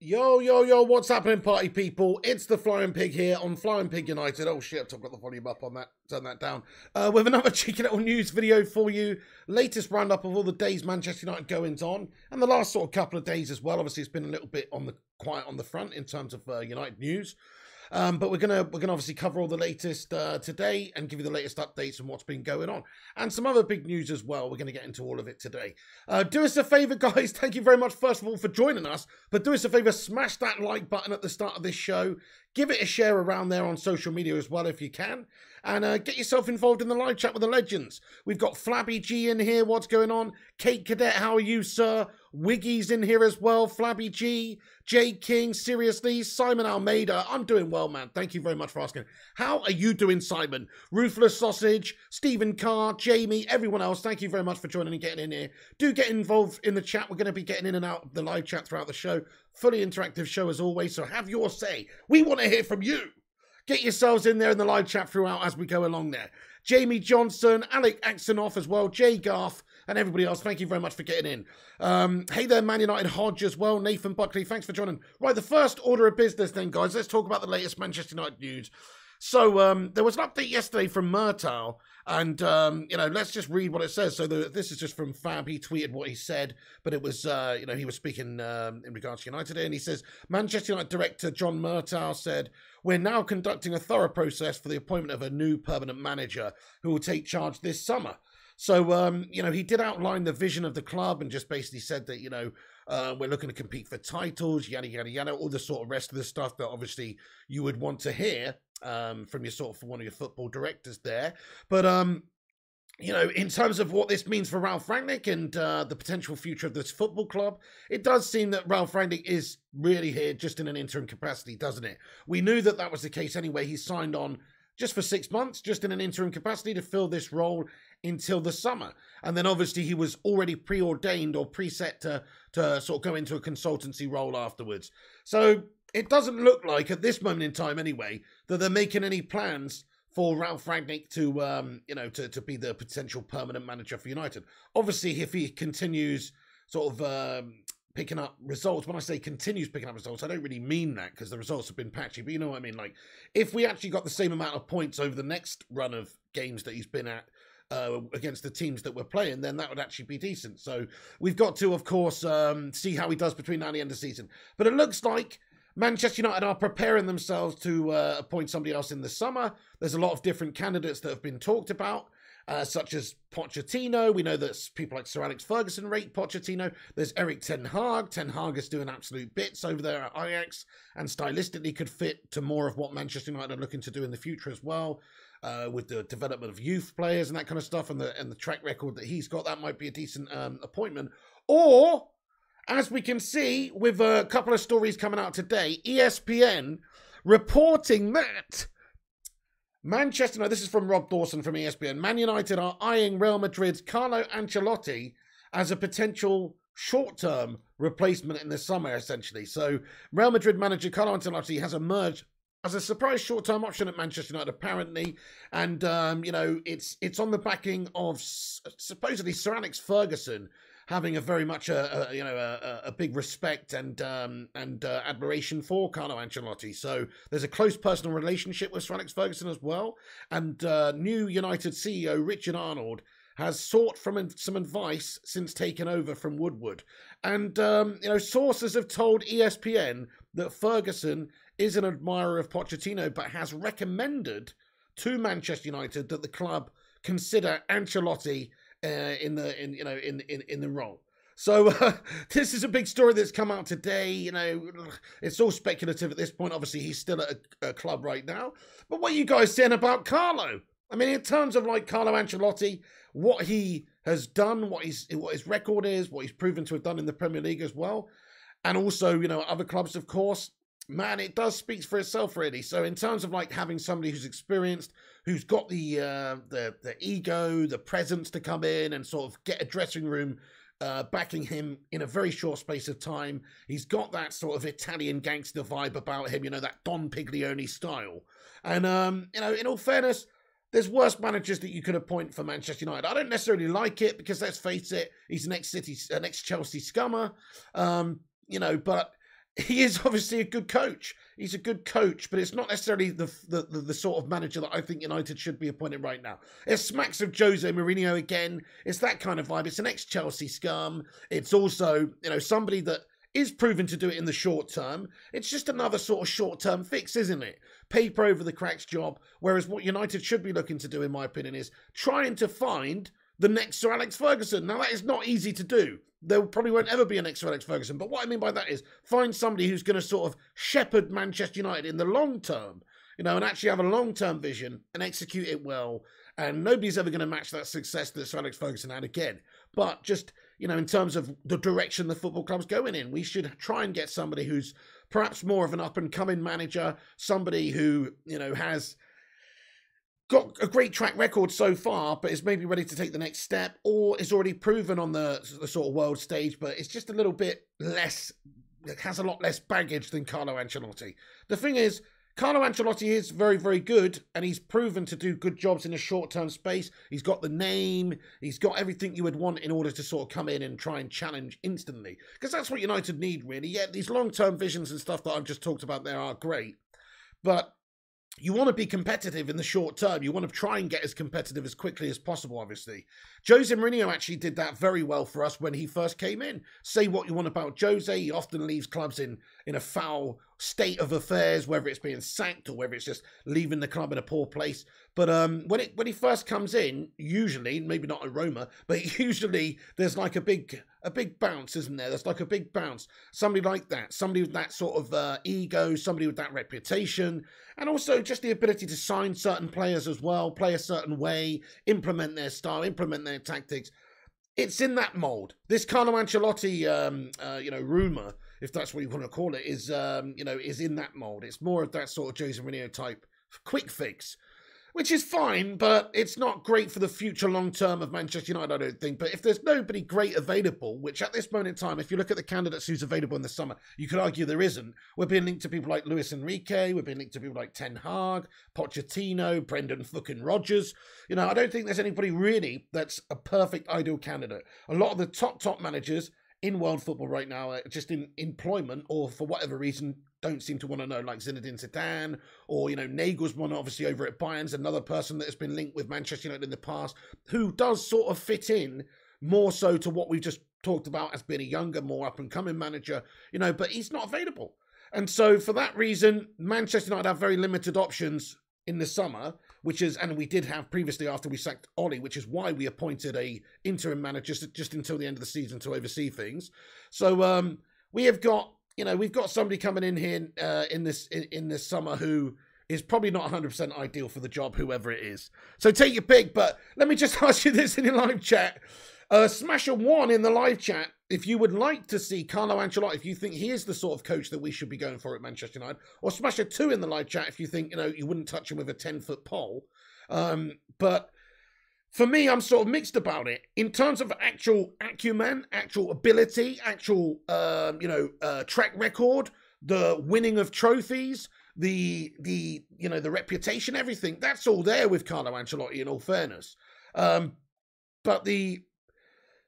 Yo, yo, yo, what's happening, party people? It's the Flying Pig here on Flying Pig United. Oh shit, I've got the volume up on that, turn that down. With another cheeky little news video for you. Latest roundup of all the days Manchester United goings on, and the last sort of couple of days as well. Obviously, it's been a little bit on the quiet on the front in terms of United news. But we're gonna obviously cover all the latest today and give you the latest updates on what's been going on and some other big news as well. We're gonna get into all of it today. Do us a favor, guys. Thank you very much, first of all, for joining us. But do us a favor, smash that like button at the start of this show. Give it a share around there on social media as well if you can. And get yourself involved in the live chat with the legends. We've got Flabby G in here. What's going on? Kate Cadet, how are you, sir? Wiggy's in here as well. Flabby G, Jay King, seriously, Simon Almeida. I'm doing well, man. Thank you very much for asking. How are you doing, Simon? Ruthless Sausage, Stephen Carr, Jamie, everyone else. Thank you very much for joining and getting in here. Do get involved in the chat. We're going to be getting in and out of the live chat throughout the show. Fully interactive show as always, so have your say. We want to hear from you. Get yourselves in there in the live chat throughout as we go along there. Jamie Johnson, Alec Axonoff as well, Jay Garth, and everybody else. Thank you very much for getting in. Hey there, Man United Hodge as well. Nathan Buckley, thanks for joining. Right, the first order of business then, guys. Let's talk about the latest Manchester United news. So there was an update yesterday from Murtaugh, and, let's just read what it says. So this is just from Fab. He tweeted what he said, but it was, he was speaking in regards to United, and he says, Manchester United director John Murtaugh said, we're now conducting a thorough process for the appointment of a new permanent manager who will take charge this summer. So, he did outline the vision of the club and just basically said that, we're looking to compete for titles, yada, yada, yada, all the sort of rest of the stuff that obviously you would want to hear from your sort of one of your football directors there. But, in terms of what this means for Ralf Rangnick and the potential future of this football club, it does seem that Ralf Rangnick is really here just in an interim capacity, doesn't it? We knew that that was the case anyway. He signed on just for 6 months, just in an interim capacity to fill this role until the summer. And then obviously he was already preordained or preset to sort of go into a consultancy role afterwards. So it doesn't look like at this moment in time anyway, that they're making any plans for Ralf Rangnick to be the potential permanent manager for United. Obviously, if he continues sort of picking up results, when I say continues picking up results, I don't really mean that because the results have been patchy, but you know what I mean? Like, if we actually got the same amount of points over the next run of games that he's been at against the teams that we're playing, then that would actually be decent. So we've got to, of course, see how he does between now and the end of the season. But it looks like Manchester United are preparing themselves to appoint somebody else in the summer. There's a lot of different candidates that have been talked about, such as Pochettino. We know that people like Sir Alex Ferguson rate Pochettino. There's Eric Ten Hag. Ten Hag is doing absolute bits over there at Ajax and stylistically could fit to more of what Manchester United are looking to do in the future as well, with the development of youth players and that kind of stuff, and the track record that he's got. That might be a decent appointment. Or, as we can see with a couple of stories coming out today, ESPN reporting that Manchester, no, this is from Rob Dawson from ESPN, Man United are eyeing Real Madrid's Carlo Ancelotti as a potential short-term replacement in the summer, essentially. So Real Madrid manager Carlo Ancelotti has emerged as a surprise short-term option at Manchester United, apparently. And, it's on the backing of supposedly Sir Alex Ferguson having a very much a big respect and admiration for Carlo Ancelotti. So there's a close personal relationship with Sir Alex Ferguson as well. And new United CEO Richard Arnold has sought from some advice since taking over from Woodward. And, sources have told ESPN that Ferguson is an admirer of Pochettino, but has recommended to Manchester United that the club consider Ancelotti in the role. So this is a big story that's come out today. It's all speculative at this point. Obviously, he's still at a club right now. But what are you guys saying about Carlo? I mean, in terms of like Carlo Ancelotti, what he has done, what his record is, what he's proven to have done in the Premier League as well, and also other clubs, of course. Man, it does speak for itself, really. So in terms of like having somebody who's experienced, who's got the ego, the presence to come in and sort of get a dressing room backing him in a very short space of time. He's got that sort of Italian gangster vibe about him, that Don Piglione style. And, in all fairness, there's worse managers that you could appoint for Manchester United. I don't necessarily like it because, let's face it, he's an ex-Chelsea scummer, but he is obviously a good coach. He's a good coach, but it's not necessarily the sort of manager that I think United should be appointing right now. It smacks of Jose Mourinho again. It's that kind of vibe. It's an ex-Chelsea scum. It's also, somebody that is proven to do it in the short term. It's just another sort of short-term fix, isn't it? Paper over the cracks job. Whereas what United should be looking to do, in my opinion, is trying to find the next Sir Alex Ferguson. Now, that is not easy to do. There probably won't ever be an next Sir Alex Ferguson. But what I mean by that is find somebody who's going to sort of shepherd Manchester United in the long term, and actually have a long-term vision and execute it well. And nobody's ever going to match that success that Sir Alex Ferguson had again. But just, in terms of the direction the football club's going in, we should try and get somebody who's perhaps more of an up-and-coming manager, somebody who, has got a great track record so far, but is maybe ready to take the next step, or is already proven on the sort of world stage, but it's just a little bit less, it has a lot less baggage than Carlo Ancelotti. The thing is, Carlo Ancelotti is very, very good, and he's proven to do good jobs in a short-term space. He's got the name. He's got everything you would want in order to sort of come in and try and challenge instantly. Because that's what United need, really. Yeah, these long-term visions and stuff that I've just talked about there are great. But you want to be competitive in the short term. You want to try and get as competitive as quickly as possible, obviously. Jose Mourinho actually did that very well for us when he first came in. Say what you want about Jose, he often leaves clubs in a foul state of affairs, whether it's being sacked or whether it's just leaving the club in a poor place. But when he first comes in, usually, maybe not at Roma, but usually there's like a big bounce, isn't there? There's like a big bounce. Somebody like that. Somebody with that sort of ego, somebody with that reputation, and also just the ability to sign certain players as well, play a certain way, implement their style, implement their tactics. It's in that mould. This Carlo Ancelotti, rumour, if that's what you want to call it, is in that mould. It's more of that sort of Jose Mourinho type quick fix, which is fine, but it's not great for the future long term of Manchester United, I don't think. But if there's nobody great available, which at this moment in time, if you look at the candidates who's available in the summer, you could argue there isn't. We're being linked to people like Luis Enrique, we're being linked to people like Ten Hag, Pochettino, Brendan fucking Rodgers. I don't think there's anybody really that's a perfect ideal candidate. A lot of the top managers in world football right now are just in employment, or for whatever reason don't seem to want to know, like Zinedine Zidane, or Nagelsmann, obviously over at Bayern's another person that has been linked with Manchester United in the past, who does sort of fit in more so to what we've just talked about as being a younger, more up and coming manager, but he's not available. And so for that reason, Manchester United have very limited options in the summer, and we did have previously after we sacked Ollie, which is why we appointed a interim manager just until the end of the season to oversee things. So we have got, we've got somebody coming in here in this summer who is probably not 100% ideal for the job, whoever it is. So take your pick, but let me just ask you this in your live chat. Smash a 1 in the live chat if you would like to see Carlo Ancelotti, if you think he is the sort of coach that we should be going for at Manchester United, or smash a 2 in the live chat if you think, you wouldn't touch him with a 10-foot pole. But for me, I'm sort of mixed about it. In terms of actual acumen, actual ability, actual, track record, the winning of trophies, the reputation, everything, that's all there with Carlo Ancelotti, in all fairness.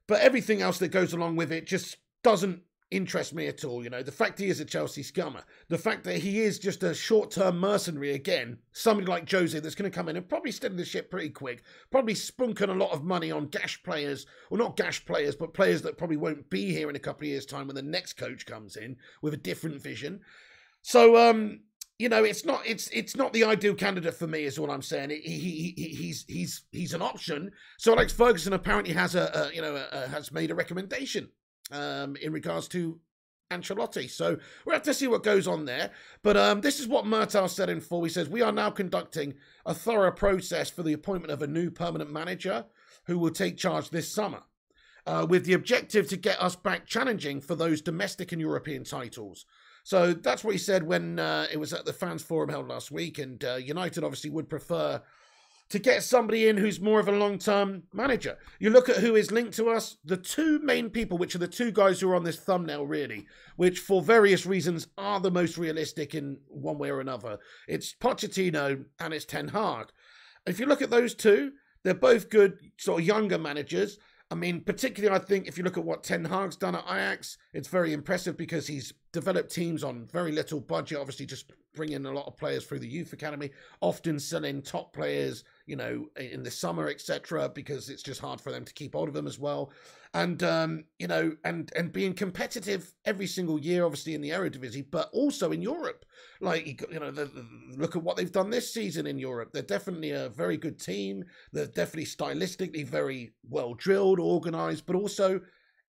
But everything else that goes along with it just doesn't interest me at all. The fact he is a Chelsea scummer, the fact that he is just a short-term mercenary again, somebody like Jose that's going to come in and probably steady the ship pretty quick, probably spunking a lot of money on gash players, or not gash players, but players that probably won't be here in a couple of years' time when the next coach comes in with a different vision. So, it's not the ideal candidate for me, is what I'm saying. He's an option. So Alex Ferguson apparently has has made a recommendation in regards to Ancelotti. So we'll have to see what goes on there. But this is what Murtaugh said in full. He says, "We are now conducting a thorough process for the appointment of a new permanent manager who will take charge this summer, with the objective to get us back challenging for those domestic and European titles." So that's what he said when it was at the fans forum held last week. And United obviously would prefer to get somebody in who's more of a long-term manager. You look at who is linked to us, the two main people, which are the two guys who are on this thumbnail really, which for various reasons are the most realistic in one way or another. It's Pochettino and it's Ten Hag. If you look at those two, they're both good sort of younger managers. I mean, particularly, I think if you look at what Ten Hag's done at Ajax, it's very impressive because he's develop teams on very little budget, obviously just bring in a lot of players through the youth academy, often selling top players, you know, in the summer, etc., because it's just hard for them to keep hold of them as well. And, you know, and being competitive every single year, obviously in the Eredivisie, but also in Europe. Like, you know, look at what they've done this season in Europe. They're definitely a very good team. They're definitely stylistically very well drilled, organised, but also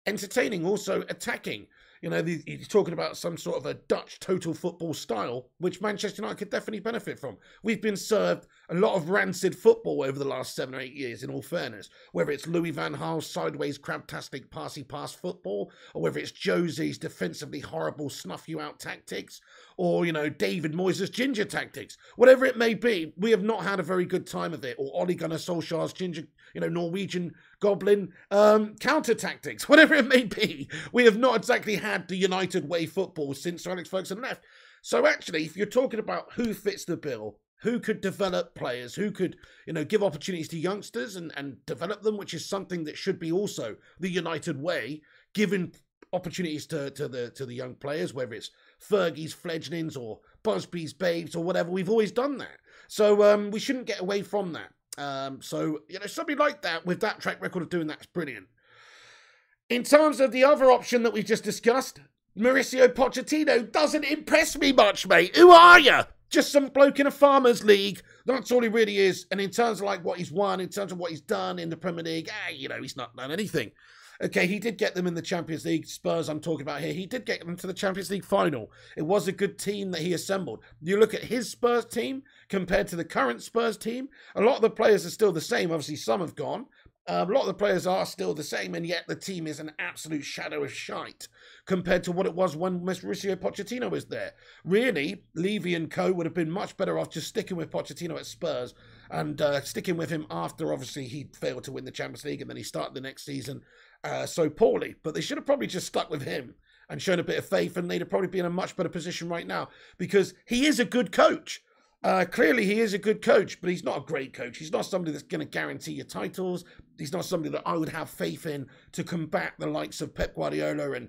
entertaining, also attacking. You know, he's talking about some sort of a Dutch total football style, which Manchester United could definitely benefit from. We've been served a lot of rancid football over the last 7 or 8 years, in all fairness. Whether it's Louis van Gaal's sideways, crabtastic, passy-pass football, or whether it's Jose's defensively horrible, snuff-you-out tactics, or, you know, David Moyes' ginger tactics. Whatever it may be, we have not had a very good time of it. Or Ole Gunnar Solskjaer's ginger, you know, Norwegian goblin counter tactics. Whatever it may be, we have not exactly had the United way football since Sir Alex Ferguson left. So actually, if you're talking about who fits the bill, who could develop players, who could, you know, give opportunities to youngsters and develop them, which is something that should be also the United way, giving opportunities to the young players, whether it's Fergie's fledglings or Busby's babes or whatever. We've always done that. So we shouldn't get away from that. So, you know, somebody like that with that track record of doing that is brilliant. In terms of the other option that we just discussed, Mauricio Pochettino doesn't impress me much, mate. Who are you? Just some bloke in a farmers league. That's all he really is. And in terms of like what he's won, in terms of what he's done in the Premier League, you know, he's not done anything. Okay, he did get them in the Champions League. Spurs I'm talking about here. He did get them to the Champions League final. It was a good team that he assembled. You look at his Spurs team compared to the current Spurs team, a lot of the players are still the same. Obviously, some have gone. A lot of the players are still the same, and yet the team is an absolute shadow of shite compared to what it was when Mauricio Pochettino was there. Really, Levy and co would have been much better off just sticking with Pochettino at Spurs and sticking with him after, obviously, he failed to win the Champions League and then he started the next season so poorly. But they should have probably just stuck with him and shown a bit of faith, and they'd have probably been in a much better position right now because he is a good coach. Clearly, he is a good coach, but he's not a great coach. He's not somebody that's going to guarantee you titles. He's not somebody that I would have faith in to combat the likes of Pep Guardiola and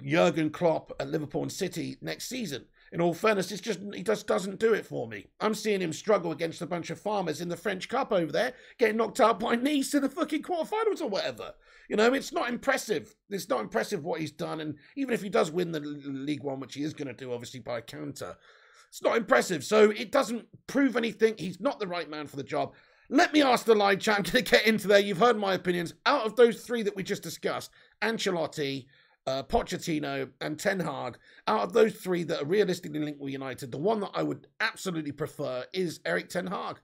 Jurgen Klopp at Liverpool and City next season. In all fairness, it's just he just doesn't do it for me. I'm seeing him struggle against a bunch of farmers in the French Cup over there, getting knocked out by Nice in the fucking quarterfinals or whatever. You know, it's not impressive. It's not impressive what he's done. And even if he does win the League One, which he is going to do, obviously, by counter, it's not impressive. So it doesn't prove anything. He's not the right man for the job. Let me ask the live chat. I'm going to get into there. You've heard my opinions. Out of those three that we just discussed, Ancelotti, Pochettino and Ten Hag, out of those three that are realistically linked with United, the one that I would absolutely prefer is Erik Ten Hag.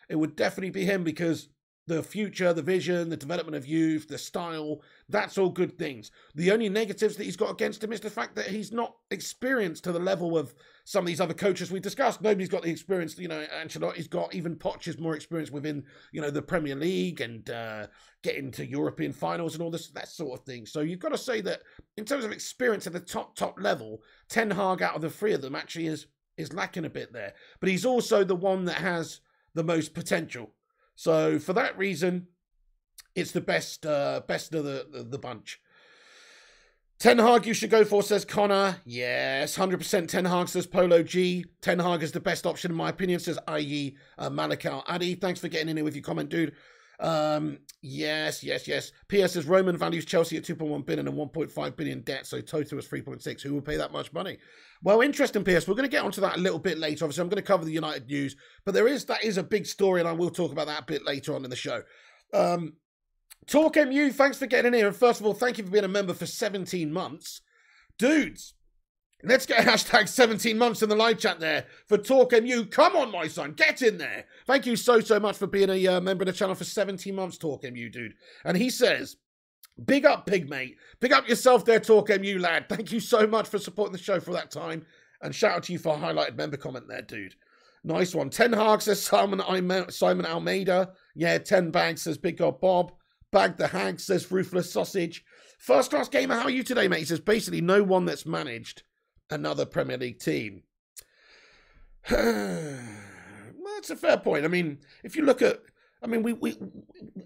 It would definitely be him because the future, the vision, the development of youth, the style, that's all good things. The only negatives that he's got against him is the fact that he's not experienced to the level of some of these other coaches we discussed. Nobody's got the experience, you know, Ancelotti's got. Even Poch is more experienced within, you know, the Premier League and getting to European finals and all this, that sort of thing. So you've got to say that in terms of experience at the top level, Ten Hag out of the three of them actually is lacking a bit there. But he's also the one that has the most potential. So for that reason, it's the best of the bunch. Ten Hag you should go for, says Connor. Yes, 100% Ten Hag, says Polo G. Ten Hag is the best option in my opinion, says i.e. Malik Al-Adi. Thanks for getting in here with your comment, dude. Yes. PS says Roman values Chelsea at 2.1 billion and 1.5 billion debt, so total is 3.6. Who will pay that much money? Well, interesting, PS. We're going to get onto that a little bit later. Obviously, I'm going to cover the United news, but that is a big story, and I will talk about that a bit later on in the show. Talk MU, thanks for getting in here. And first of all, thank you for being a member for 17 months. Dudes, let's get hashtag 17 months in the live chat there for Talk MU. Come on, my son, get in there. Thank you so much for being a member of the channel for 17 months, Talk MU, dude. And he says, big up, Pigmate. Big up yourself there, Talk MU, lad. Thank you so much for supporting the show for that time. And shout out to you for a highlighted member comment there, dude. Nice one. Ten Hag, says Simon Almeida. Yeah, 10 bags, says Big God Bob. Bag the Hag, says Ruthless Sausage. First class gamer, how are you today, mate? He says basically no one that's managed another Premier League team. Well, that's a fair point. I mean, if you look at, I mean,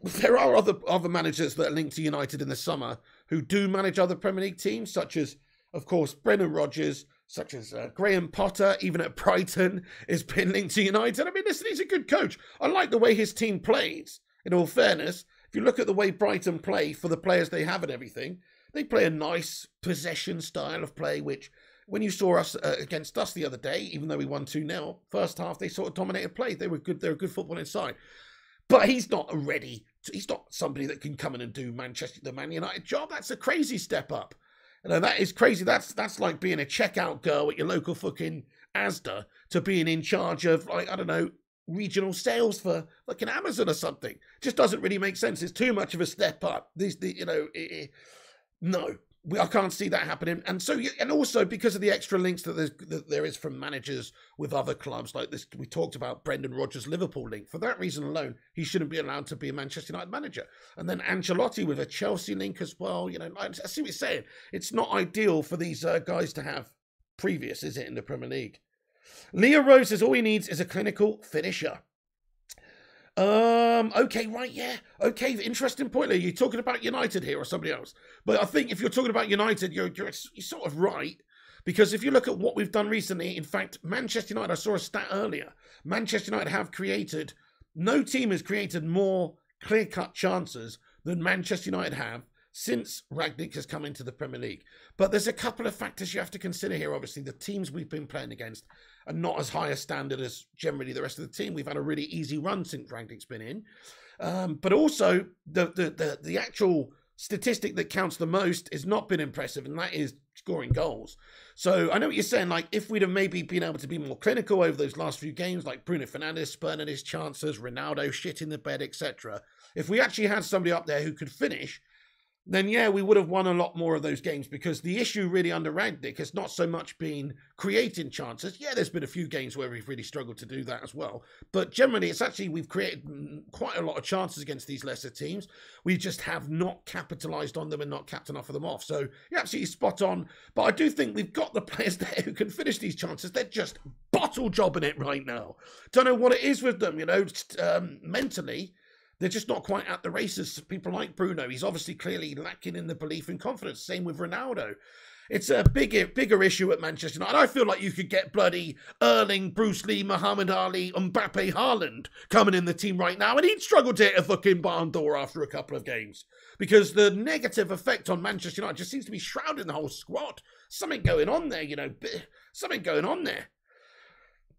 there are other managers that are linked to United in the summer who do manage other Premier League teams, such as of course, Brendan Rodgers, such as Graham Potter, even at Brighton, is been linked to United. I mean, listen, he's a good coach. I like the way his team plays, in all fairness. If you look at the way Brighton play for the players they have and everything, they play a nice possession style of play, which when you saw us against us the other day, even though we won 2-0, first half they sort of dominated play. They were good. They were good football inside. But he's not he's not somebody that can come in and do the Man United job. That's a crazy step up. You know, that is crazy. That's like being a checkout girl at your local fucking Asda to being in charge of, like, I don't know, regional sales for like an Amazon or something. Just doesn't really make sense. It's too much of a step up. No, I can't see that happening. And so, and also because of the extra links that there is from managers with other clubs like this, we talked about Brendan Rodgers' Liverpool link. For that reason alone, he shouldn't be allowed to be a Manchester United manager. And then Ancelotti with a Chelsea link as well. You know, I see what you're saying. It's not ideal for these guys to have previous, is it, in the Premier League? Leo Rose says all he needs is a clinical finisher. Okay, right, yeah. Okay, interesting point there. You're talking about United here or somebody else. But I think if you're talking about United, you're sort of right. Because if you look at what we've done recently, in fact, Manchester United, I saw a stat earlier. Manchester United have created, no team has created more clear-cut chances than Manchester United have since Rangnick has come into the Premier League. But there's a couple of factors you have to consider here, obviously. The teams we've been playing against are not as high a standard as generally the rest of the team. We've had a really easy run since Rangnick's been in. But also, the actual statistic that counts the most has not been impressive, and that is scoring goals. So I know what you're saying, like, if we'd have maybe been able to be more clinical over those last few games, like Bruno Fernandes spurning his chances, Ronaldo shit in the bed, etc. If we actually had somebody up there who could finish, then yeah, we would have won a lot more of those games, because the issue really under Rangnick has not so much been creating chances. Yeah, there's been a few games where we've really struggled to do that as well. But generally, it's actually, we've created quite a lot of chances against these lesser teams. We just have not capitalised on them and not capped enough of them off. So you're absolutely spot on. But I do think we've got the players there who can finish these chances. They're just bottle jobbing it right now. Don't know what it is with them, you know, mentally. They're just not quite at the races. People like Bruno, he's obviously clearly lacking in the belief and confidence. Same with Ronaldo. It's a bigger issue at Manchester United. I feel like you could get bloody Erling, Bruce Lee, Muhammad Ali, Mbappe, Haaland coming in the team right now, and he'd struggle to hit a fucking barn door after a couple of games. Because the negative effect on Manchester United just seems to be shrouding the whole squad. Something going on there, you know. Something going on there.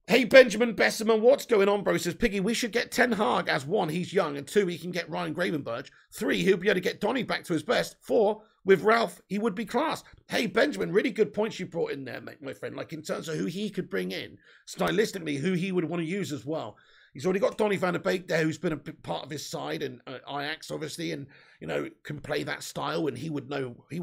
Hey, Benjamin Besserman, what's going on, bro? Says, Piggy, we should get Ten Hag as 1, he's young, and 2, he can get Ryan Gravenberch. 3, he'll be able to get Donny back to his best. 4, with Ralph, he would be class. Hey, Benjamin, really good points you brought in there, mate, my friend, like in terms of who he could bring in, stylistically, who he would want to use as well. He's already got Donny van der Beek there, who's been a part of his side, and Ajax, obviously, and, you know, can play that style, and he would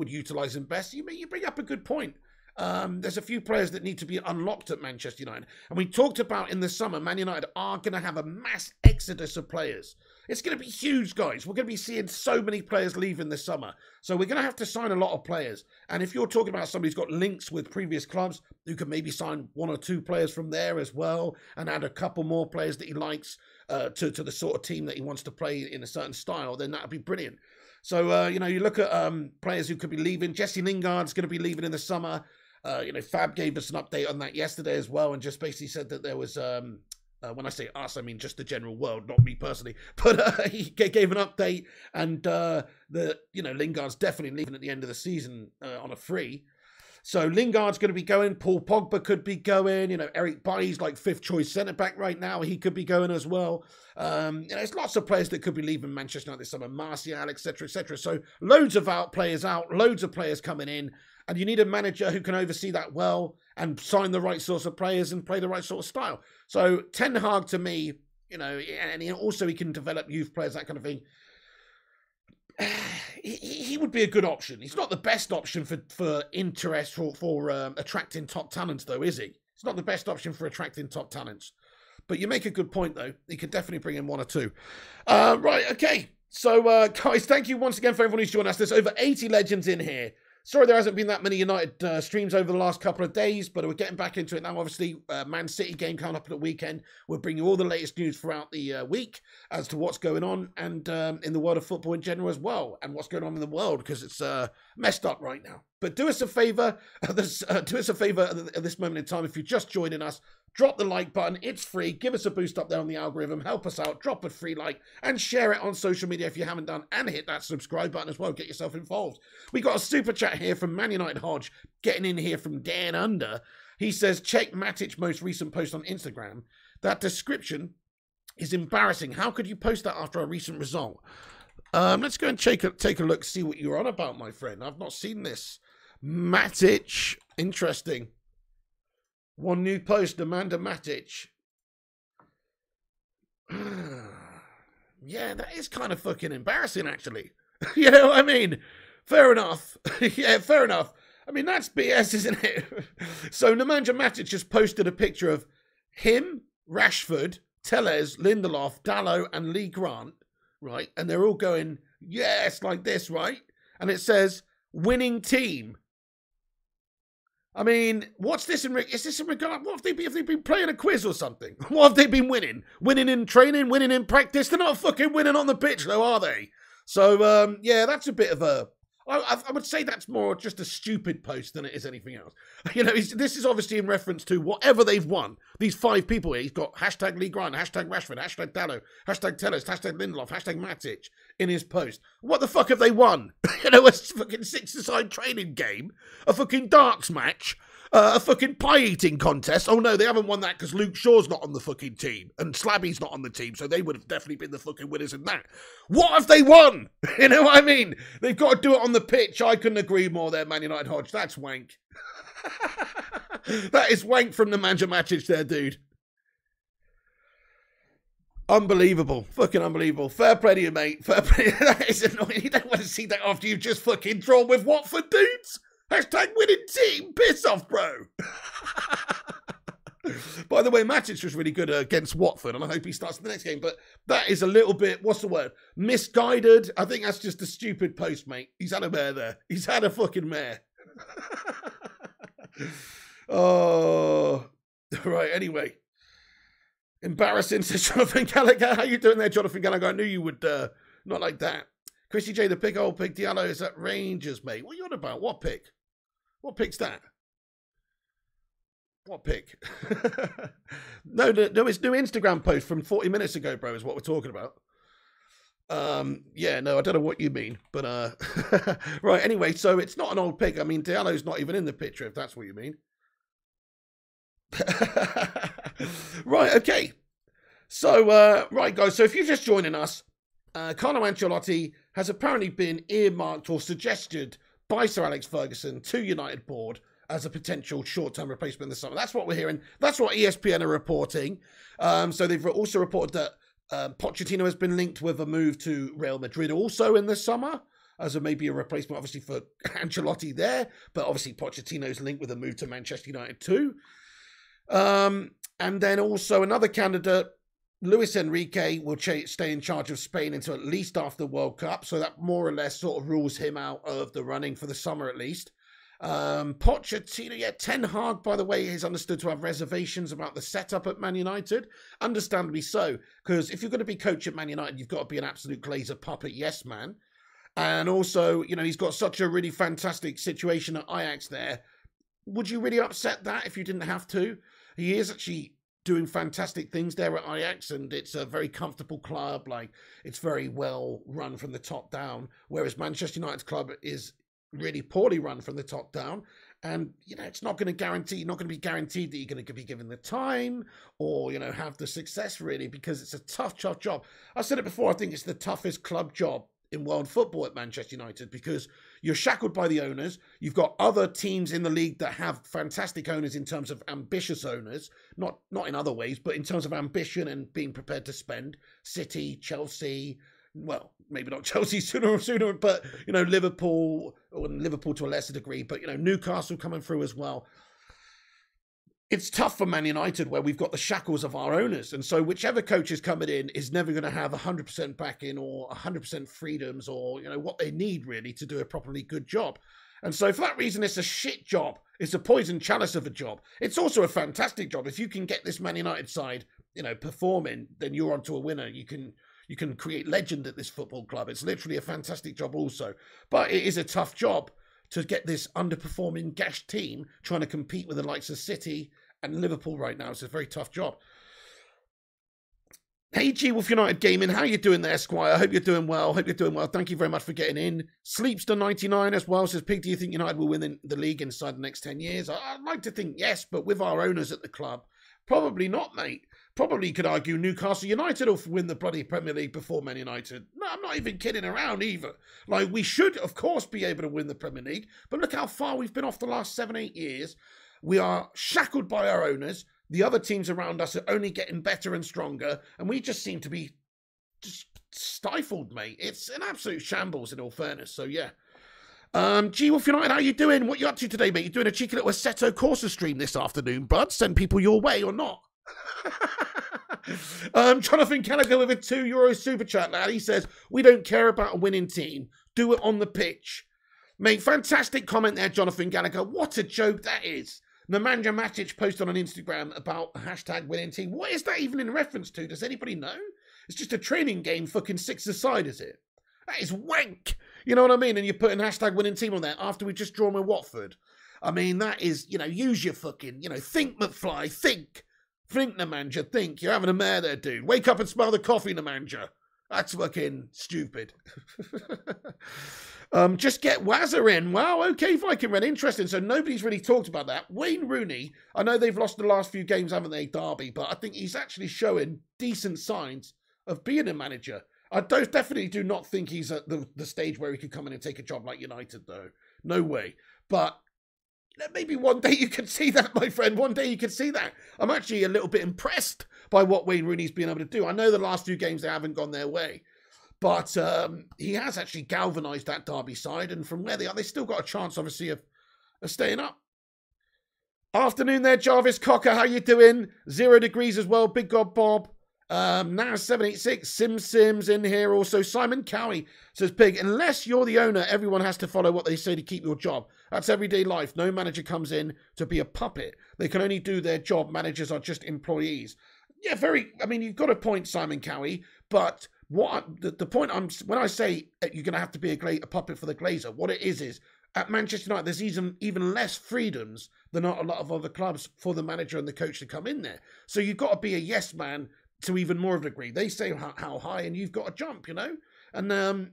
utilise him best. You bring up a good point. There's a few players that need to be unlocked at Manchester United. And we talked about in the summer, Man United are going to have a mass exodus of players. It's going to be huge, guys. We're going to be seeing so many players leaving this summer. So we're going to have to sign a lot of players. And if you're talking about somebody who's got links with previous clubs, who can maybe sign 1 or 2 players from there as well, and add a couple more players that he likes to the sort of team that he wants to play in a certain style, then that would be brilliant. So, you know, you look at players who could be leaving. Jesse Lingard's going to be leaving in the summer. You know, Fab gave us an update on that yesterday as well, and just basically said that there was, when I say us, I mean just the general world, not me personally, but he gave an update, and you know, Lingard's definitely leaving at the end of the season on a free. So Lingard's going to be going. Paul Pogba could be going. You know, Eric Bailly's like 5th choice centre back right now. He could be going as well. You know, there's lots of players that could be leaving Manchester United this summer. Martial, etc., etc. So loads of players out, loads of players coming in. And you need a manager who can oversee that well and sign the right sorts of players and play the right sort of style. So Ten Hag, to me, you know, and he can develop youth players, that kind of thing. He would be a good option. He's not the best option for interest for attracting top talents, though, is he? It's not the best option for attracting top talents. But you make a good point, though. He could definitely bring in 1 or 2. Right, okay. So, guys, thank you once again for everyone who's joined us. There's over 80 legends in here. Sorry there hasn't been that many United streams over the last couple of days, but we're getting back into it now. Obviously, Man City game coming up at the weekend. We'll bring you all the latest news throughout the week as to what's going on and in the world of football in general as well, and what's going on in the world, because it's messed up right now. But do us a favour, at this moment in time, if you're just joining us, drop the like button. It's free. Give us a boost up there on the algorithm. Help us out. Drop a free like and share it on social media if you haven't done. And hit that subscribe button as well. Get yourself involved. We got a super chat here from Man United Hodge getting in here from Dan Under. He says, check Matic's most recent post on Instagram. That description is embarrassing. How could you post that after a recent result? Let's go and take a look, see what you're on about, my friend. I've not seen this. Matic. Interesting. One new post, Amanda Matic. Yeah, that is kind of fucking embarrassing, actually. You know what I mean? Fair enough. Yeah, fair enough. I mean, that's BS, isn't it? So Nemanja Matic just posted a picture of him, Rashford, Telles, Lindelof, Dalot, and Lee Grant, right? And they're all going, yes, like this, right? And it says, winning team. I mean, what's this in? Is this in regard? What have they been playing a quiz or something? What have they been winning? Winning in training, winning in practice. They're not fucking winning on the pitch, though, are they? So yeah, that's a bit of a. I would say that's more just a stupid post than it is anything else. You know, this is obviously in reference to whatever they've won. These 5 people here. He's got hashtag Lee Grant, hashtag Rashford, hashtag Dalot, hashtag Telles, hashtag Lindelof, hashtag Matic in his post. What the fuck have they won? You know, a fucking 6-a-side training game, a fucking darts match, a fucking pie eating contest. Oh no, they haven't won that because Luke Shaw's not on the fucking team and Slabby's not on the team, so they would have definitely been the fucking winners in that. What have they won? You know what I mean? They've got to do it on the pitch. I couldn't agree more there, Man United Hodge. That's wank. That is wank from the Nemanja Matic there, dude. Unbelievable. Fucking unbelievable. Fair play to you, mate. Fair play. That is annoying. You don't want to see that after you've just fucking drawn with Watford, dudes. Hashtag winning team. Piss off, bro. By the way, Matic was really good against Watford, and I hope he starts in the next game. But that is a little bit, what's the word? Misguided. I think that's just a stupid post, mate. He's had a mare there. He's had a fucking mare. Oh. Right, anyway. Embarrassing, says Jonathan Gallagher. How you doing there, Jonathan Gallagher? I knew you would not like that. Chrissy J, the big old pig. Diallo is at Rangers, mate. What are you on about? What pick? What pick's that? What pick? No, it's new Instagram post from 40 minutes ago, bro, is what we're talking about. Yeah, no, I don't know what you mean, but right, anyway, so it's not an old pick. I mean, Diallo's not even in the picture, if that's what you mean. Right, okay. So, right, guys, so if you're just joining us, Carlo Ancelotti has apparently been earmarked or suggested by Sir Alex Ferguson to United board as a potential short-term replacement this summer. That's what we're hearing. That's what ESPN are reporting. So they've also reported that Pochettino has been linked with a move to Real Madrid also in the summer, as maybe a replacement, obviously, for Ancelotti there. But obviously, Pochettino's linked with a move to Manchester United too. And then also another candidate, Luis Enrique, will stay in charge of Spain until at least after the World Cup. So that more or less sort of rules him out of the running for the summer at least. Pochettino, yeah, Ten Hag, by the way, is understood to have reservations about the setup at Man United. Understandably so, because if you're going to be coach at Man United, you've got to be an absolute Glazer puppet yes man. And also, you know, he's got such a really fantastic situation at Ajax there. Would you really upset that if you didn't have to? He is actually doing fantastic things there at Ajax, and it's a very comfortable club. Like, it's very well run from the top down, whereas Manchester United's club is really poorly run from the top down. And, you know, it's not going to guarantee, you're not going to be guaranteed that you're going to be given the time or, you know, have the success really, because it's a tough job. I said it before, I think it's the toughest club job in world football at Manchester United, because you're shackled by the owners. You've got other teams in the league that have fantastic owners in terms of ambitious owners, not in other ways, but in terms of ambition and being prepared to spend. City, Chelsea, well, maybe not Chelsea sooner, but, you know, Liverpool to a lesser degree, but, you know, Newcastle coming through as well. It's tough for Man United where we've got the shackles of our owners. And so whichever coach is coming in is never going to have 100% backing or 100% freedoms or, you know, what they need really to do a properly good job. And so for that reason, it's a shit job. It's a poison chalice of a job. It's also a fantastic job. If you can get this Man United side, performing, then you're onto a winner. You can create legend at this football club. It's literally a fantastic job also. But it is a tough job to get this underperforming gash team trying to compete with the likes of City and Liverpool right now. It's a very tough job. Hey, G Wolf United Gaming, how you doing there, Squire? I hope you're doing well. Thank you very much for getting in. Sleepster99 as well says, Pig, do you think United will win the league inside the next 10 years? I'd like to think yes, but with our owners at the club, probably not, mate. Probably could argue Newcastle United will win the bloody Premier League before Man United. No, I'm not even kidding around either. Like, we should, of course, be able to win the Premier League, but look how far we've been off the last 7-8 years. We are shackled by our owners. The other teams around us are only getting better and stronger, and we just seem to be just stifled, mate. It's an absolute shambles, in all fairness. So, yeah. G Wolf United, how you doing? What you up to today, mate? You doing a cheeky little Assetto Corsa stream this afternoon, bud? Send people your way or not? Jonathan Gallagher with a €2 super chat, lad. He says, we don't care about a winning team. Do it on the pitch. Mate, fantastic comment there, Jonathan Gallagher. What a joke that is. Nemanja Matic posted on Instagram about hashtag winning team. What is that even in reference to? Does anybody know? It's just a training game fucking 6-a-side, is it? That is wank. You know what I mean? And you're putting hashtag winning team on there after we just drawn with Watford. I mean, that is, use your fucking, think, McFly, think. Think, Nemanja, think. You're having a mare there, dude. Wake up and smell the coffee, Nemanja. That's fucking stupid. Just get Wazza in. Wow, okay, Viking Red. Interesting. So nobody's really talked about that. Wayne Rooney, I know they've lost the last few games, haven't they, Derby, but I think he's actually showing decent signs of being a manager. I definitely do not think he's at the stage where he could come in and take a job like United, though. No way. But maybe one day you could see that, my friend. One day you could see that. I'm actually a little bit impressed by what Wayne Rooney's been able to do. I know the last few games they haven't gone their way. But he has actually galvanised that Derby side. And from where they are, they've still got a chance, obviously, of staying up. Afternoon there, Jarvis Cocker. How you doing? 0 degrees as well. Big God Bob. Now786. Sims in here also. Simon Cowie says, Pig, unless you're the owner, everyone has to follow what they say to keep your job. That's everyday life. No manager comes in to be a puppet. They can only do their job. Managers are just employees. Yeah, you've got a point, Simon Cowie, but the point when I say you're going to have to be a puppet for the Glazer, what it is at Manchester United, there's even less freedoms than a lot of other clubs for the manager and the coach to come in there. So you've got to be a yes man to even more of a degree. They say how high and you've got to jump, And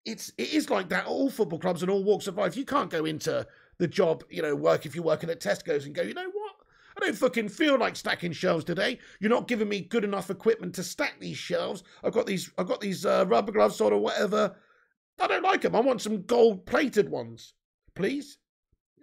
it is like that at all football clubs and all walks of life. You can't go into the job, work if you're working at Tesco's and go, you know what? I don't fucking feel like stacking shelves today. You're not giving me good enough equipment to stack these shelves. I've got these rubber gloves on or whatever. I don't like them. I want some gold-plated ones, please.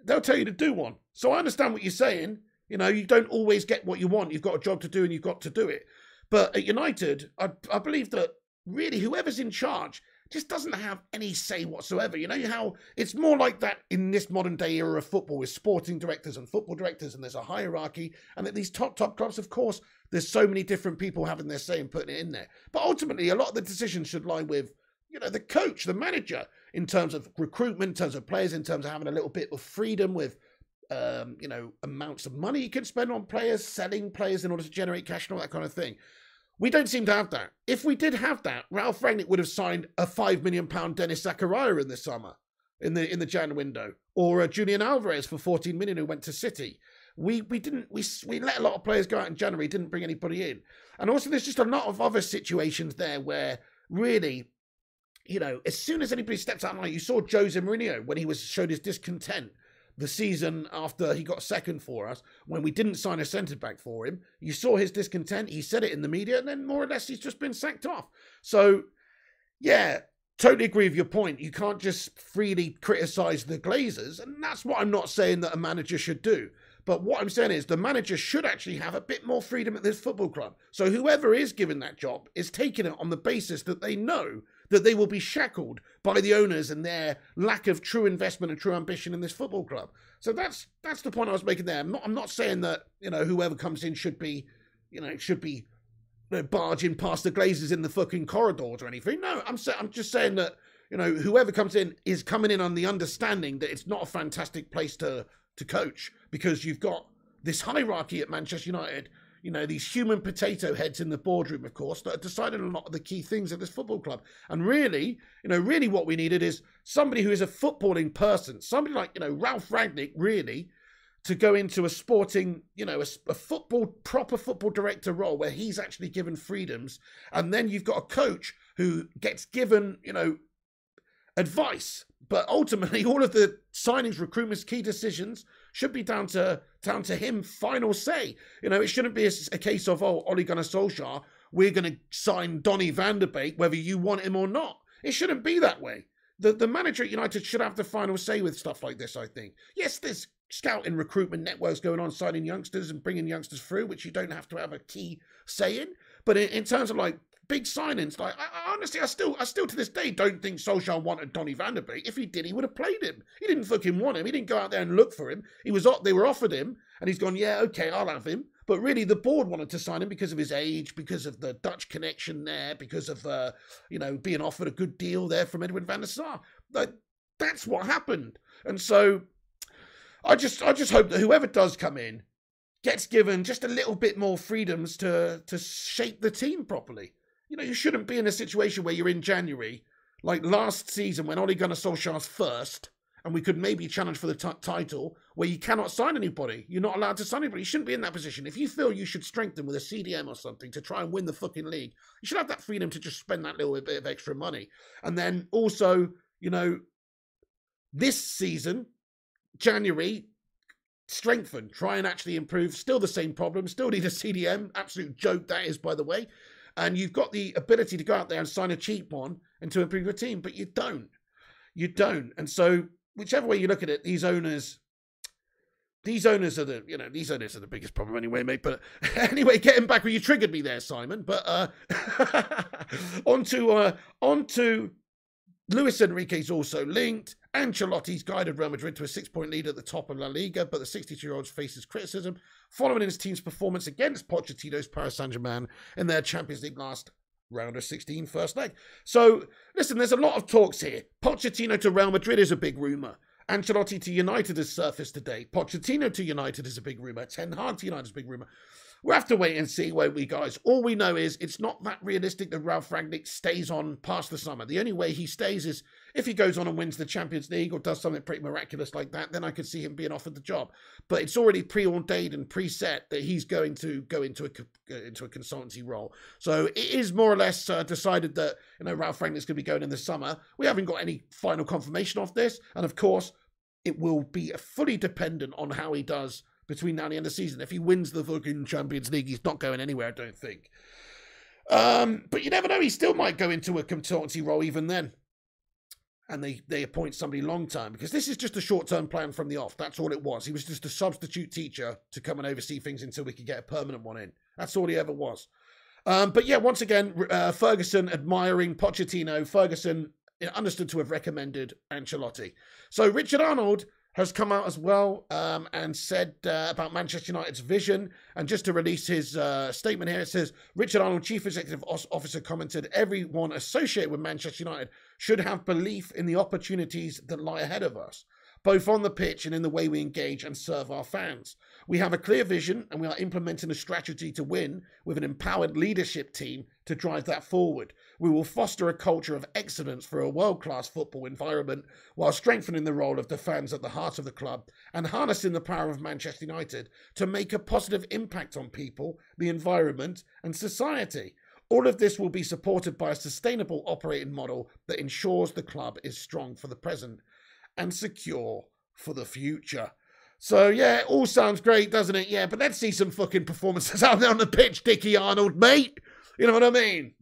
They'll tell you to do one. So I understand what you're saying. You don't always get what you want. You've got a job to do and you've got to do it. But at United, I believe that really whoever's in charge just doesn't have any say whatsoever. You know how it's more like that in this modern day era of football with sporting directors and football directors, and there's a hierarchy. And at these top clubs, of course, there's so many different people having their say and putting it in there. But ultimately, a lot of the decisions should lie with, the coach, the manager, in terms of recruitment, in terms of players, in terms of having a little bit of freedom with, amounts of money you can spend on players, selling players in order to generate cash and all that kind of thing. We don't seem to have that. If we did have that, Ralph Rangnick would have signed a £5 million Dennis Zakaria in the summer, in the Jan window, or Julian Alvarez for 14 million who went to City. We let a lot of players go out in January, didn't bring anybody in. And also there's just a lot of other situations there where really, as soon as anybody steps out, like you saw Jose Mourinho when he showed his discontent the season after he got second for us, when we didn't sign a centre-back for him. You saw his discontent. He said it in the media, and then more or less he's just been sacked off. So, yeah, totally agree with your point. You can't just freely criticise the Glazers, and that's what I'm not saying that a manager should do. But what I'm saying is the manager should actually have a bit more freedom at this football club. So whoever is given that job is taking it on the basis that they know that they will be shackled by the owners and their lack of true investment and true ambition in this football club. So that's the point I was making there. I'm not saying that whoever comes in should be barging past the Glazers in the fucking corridors or anything. No, I'm just saying that you know, whoever comes in is coming in on the understanding that it's not a fantastic place to coach, because you've got this hierarchy at Manchester United, you know, these human potato heads in the boardroom, of course, that are deciding a lot of the key things at this football club. And really, you know, really what we needed is somebody who is a footballing person, somebody like, you know, Ralph Rangnick, really, to go into a sporting, you know, a proper football director role where he's actually given freedoms. And then you've got a coach who gets given, you know, advice. But ultimately, all of the signings, recruitments, key decisions should be down to him, final say. You know, it shouldn't be a case of, oh, Ole Gunnar Solskjaer, we're going to sign Donny van der Beek whether you want him or not. It shouldn't be that way. The manager at United should have the final say with stuff like this, I think. Yes, there's scouting recruitment networks going on, signing youngsters and bringing youngsters through, which you don't have to have a key say in. But in terms of like big signings, like I honestly, I still to this day don't think Solskjaer wanted Donny van der Beek. If he did, he would have played him. He didn't fucking want him. He didn't go out there and look for him. They were offered him, and he's gone, yeah, okay, I'll have him. But really, the board wanted to sign him because of his age, because of the Dutch connection there, because of you know, being offered a good deal there from Edwin van der Sar. Like, that's what happened. And so I just hope that whoever does come in gets given just a little bit more freedoms to shape the team properly. You know, you shouldn't be in a situation where you're in January, like last season when Ole Gunnar Solskjaer's first, and we could maybe challenge for the title, where you cannot sign anybody. You're not allowed to sign anybody. You shouldn't be in that position. If you feel you should strengthen with a CDM or something to try and win the fucking league, you should have that freedom to just spend that little bit of extra money. And then also, you know, this season, January, strengthen, try and actually improve. Still the same problem, still need a CDM. Absolute joke that is, by the way. And you've got the ability to go out there and sign a cheap one and to improve your team, but you don't. You don't. And so, whichever way you look at it, these owners are the biggest problem anyway, mate. But anyway, getting back where you triggered me there, Simon. But on to Luis Enrique's also linked. Ancelotti's guided Real Madrid to a 6-point lead at the top of La Liga, but the 62-year-old faces criticism following his team's performance against Pochettino's Paris Saint-Germain in their Champions League last round of 16 first leg. So, listen, there's a lot of talks here. Pochettino to Real Madrid is a big rumour. Ancelotti to United has surfaced today. Pochettino to United is a big rumour. Ten Hag to United is a big rumour. We'll have to wait and see where we guys. All we know is it's not that realistic that Ralph Rangnick stays on past the summer. The only way he stays is if he goes on and wins the Champions League or does something pretty miraculous like that, then I could see him being offered the job. But it's already preordained and preset that he's going to go into a consultancy role. So it is more or less decided that, you know, Ralph Rangnick's going to be going in the summer. We haven't got any final confirmation of this. And of course, it will be fully dependent on how he does between now and the end of the season. If he wins the fucking Champions League, he's not going anywhere, I don't think. But you never know, he still might go into a consultancy role even then. And they appoint somebody long-term, because this is just a short-term plan from the off. That's all it was. He was just a substitute teacher to come and oversee things until we could get a permanent one in. That's all he ever was. But yeah, once again, Ferguson admiring Pochettino. Ferguson understood to have recommended Ancelotti. So Richard Arnold has come out as well and said about Manchester United's vision. And just to release his statement here, it says, Richard Arnold, Chief Executive Officer, commented, everyone associated with Manchester United should have belief in the opportunities that lie ahead of us, both on the pitch and in the way we engage and serve our fans. We have a clear vision and we are implementing a strategy to win with an empowered leadership team to drive that forward. We will foster a culture of excellence for a world-class football environment while strengthening the role of the fans at the heart of the club and harnessing the power of Manchester United to make a positive impact on people, the environment and society. All of this will be supported by a sustainable operating model that ensures the club is strong for the present and secure for the future. So, yeah, it all sounds great, doesn't it? Yeah, but let's see some fucking performances out there on the pitch, Dickie Arnold, mate. You know what I mean?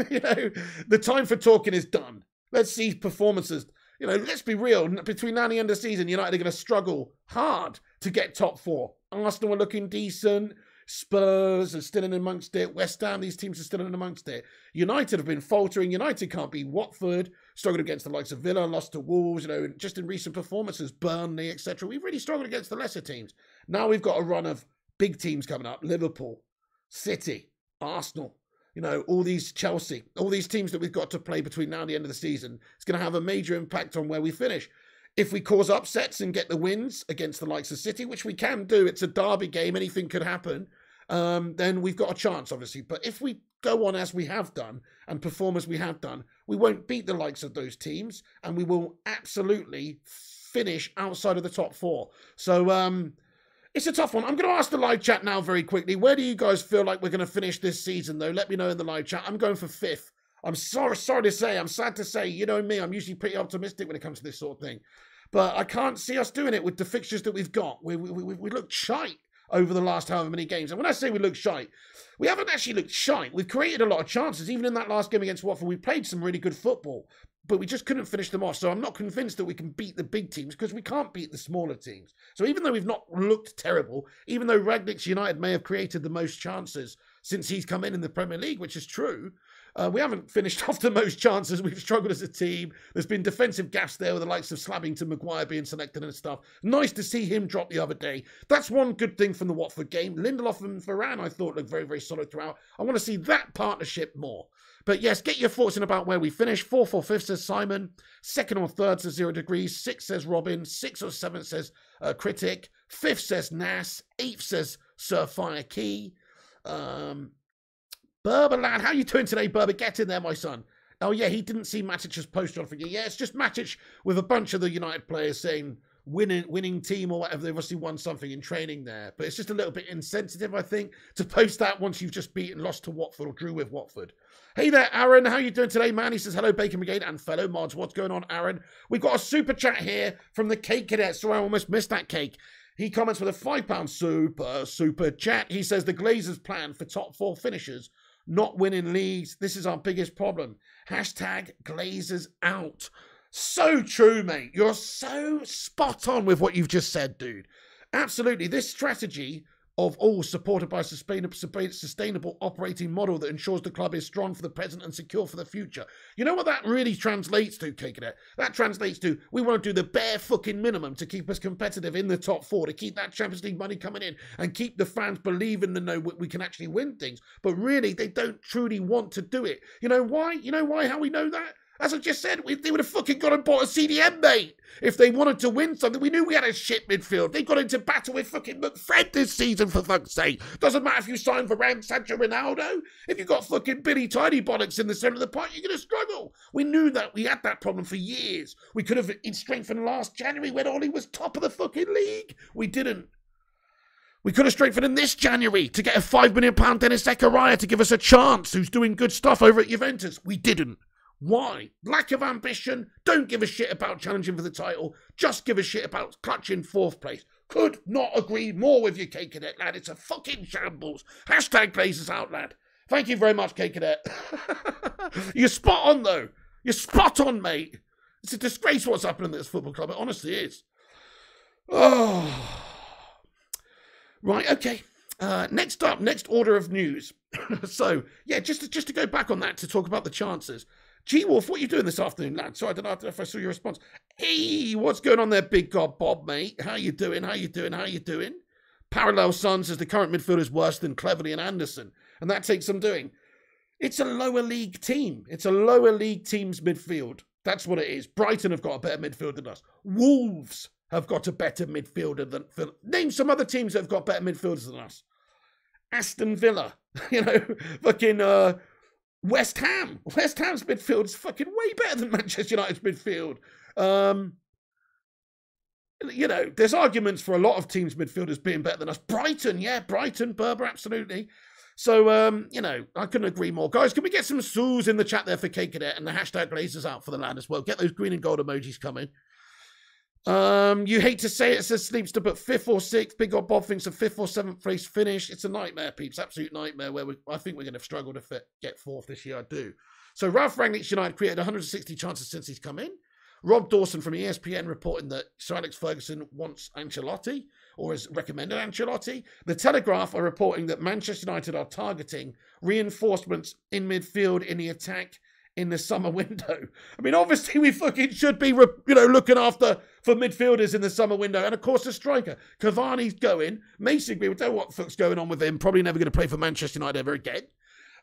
You know, the time for talking is done. Let's see performances. You know, let's be real. Between now and the end of the season, United are going to struggle hard to get top four. Arsenal are looking decent. Spurs are still in amongst it. West Ham, these teams are still in amongst it. United have been faltering. United can't beat Watford. Struggled against the likes of Villa, lost to Wolves, you know, just in recent performances, Burnley, etc. We've really struggled against the lesser teams. Now we've got a run of big teams coming up. Liverpool, City, Arsenal. You know, all these Chelsea, all these teams that we've got to play between now and the end of the season, it's going to have a major impact on where we finish. If we cause upsets and get the wins against the likes of City, which we can do, it's a derby game, anything could happen, then we've got a chance, obviously. But if we go on as we have done and perform as we have done, we won't beat the likes of those teams, and we will absolutely finish outside of the top 4. So, it's a tough one. I'm going to ask the live chat now very quickly. Where do you guys feel like we're going to finish this season, though? Let me know in the live chat. I'm going for 5th. I'm sorry to say, I'm sad to say, you know me, I'm usually pretty optimistic when it comes to this sort of thing. But I can't see us doing it with the fixtures that we've got. We look shite over the last however many games. And when I say we look shite, we haven't actually looked shite. We've created a lot of chances. Even in that last game against Watford, we played some really good football. But we just couldn't finish them off. So I'm not convinced that we can beat the big teams because we can't beat the smaller teams. So even though we've not looked terrible, even though Rangnick's United may have created the most chances since he's come in the Premier League, which is true, we haven't finished off the most chances. We've struggled as a team. There's been defensive gaps there with the likes of Slabbington, Maguire being selected and stuff. Nice to see him drop the other day. That's one good thing from the Watford game. Lindelof and Varane, I thought, looked very, very solid throughout. I want to see that partnership more. But yes, get your thoughts in about where we finish. 4th or 5th, says Simon. 2nd or 3rd, says 0 Degrees. 6th, says Robin. 6th or 7th, says Critic. 5th, says Nas. 8th, says Sir Fire Key. Berber lad, how you doing today, Berber? Get in there, my son. Oh yeah, he didn't see Matic's post on for you. Yeah, it's just Matic with a bunch of the United players saying winning team or whatever. They've obviously won something in training there. But it's just a little bit insensitive, I think, to post that once you've just lost to Watford or drew with Watford. Hey there, Aaron. How you doing today, man? He says, hello, Bacon Brigade and fellow mods. What's going on, Aaron? We've got a super chat here from the Cake Cadet. So I almost missed that cake. He comments with a £5 super chat. He says, the Glazers' plan for top 4 finishers, not winning leagues. This is our biggest problem. Hashtag Glazers out. So true, mate. You're so spot on with what you've just said, dude. Absolutely. This strategy of all supported by a sustainable operating model that ensures the club is strong for the present and secure for the future. You know what that really translates to, Cakenet? That translates to we want to do the bare fucking minimum to keep us competitive in the top 4, to keep that Champions League money coming in and keep the fans believing and know we can actually win things. But really, they don't truly want to do it. You know why? You know why? How we know that? As I just said, they would have fucking gone and bought a CDM, mate. If they wanted to win something, we knew we had a shit midfield. They got into battle with fucking McFred this season, for fuck's sake. Doesn't matter if you sign for Sancho Ronaldo. If you got fucking Billy Tiny Bollocks in the centre of the park, you're going to struggle. We knew that. We had that problem for years. We could have strengthened last January when Ollie was top of the fucking league. We didn't. We could have strengthened in this January to get a £5 million Dennis Zakaria to give us a chance, who's doing good stuff over at Juventus. We didn't. Why? Lack of ambition. Don't give a shit about challenging for the title. Just give a shit about clutching 4th place. Could not agree more with you, K Cadet, lad. It's a fucking shambles. Hashtag Glazers out, lad. Thank you very much, K Cadet. You're spot on, though. You're spot on, mate. It's a disgrace what's happening at this football club. It honestly is. Oh. Right, okay. Next up, next order of news. So, yeah, just to go back on that to talk about the chances. G-Wolf, what are you doing this afternoon, lad? So I don't know if I saw your response. Hey, what's going on there, big god Bob, mate? How you doing? How you doing? How you doing? Parallel Sun says the current midfield is worse than Cleverley and Anderson, and that takes some doing. It's a lower league team. It's a lower league team's midfield. That's what it is. Brighton have got a better midfield than us. Wolves have got a better midfielder than... Name some other teams that have got better midfielders than us. Aston Villa, fucking... West Ham. West Ham's midfield is fucking way better than Manchester United's midfield. There's arguments for a lot of teams' midfielders being better than us. Brighton, yeah, Brighton, Berber, absolutely. So, I couldn't agree more. Guys, can we get some soos in the chat there for K Cadet and the hashtag Glazers out for the lad as well? Get those green and gold emojis coming. You hate to say it, says Sleepster, but 5th or 6th, Big Old Bob thinks a 5th or 7th place finish. It's a nightmare, peeps. Absolute nightmare where I think we're going to struggle to get 4th this year. I do. So Ralph Rangnick's United created 160 chances since he's come in. Rob Dawson from ESPN reporting that Sir Alex Ferguson wants Ancelotti or has recommended Ancelotti. The Telegraph are reporting that Manchester United are targeting reinforcements in midfield in the attack in the summer window. I mean, obviously we fucking should be, looking after for midfielders in the summer window. And of course, the striker. Cavani's going. Mason Green, we don't know what the fuck's going on with him. Probably never going to play for Manchester United ever again.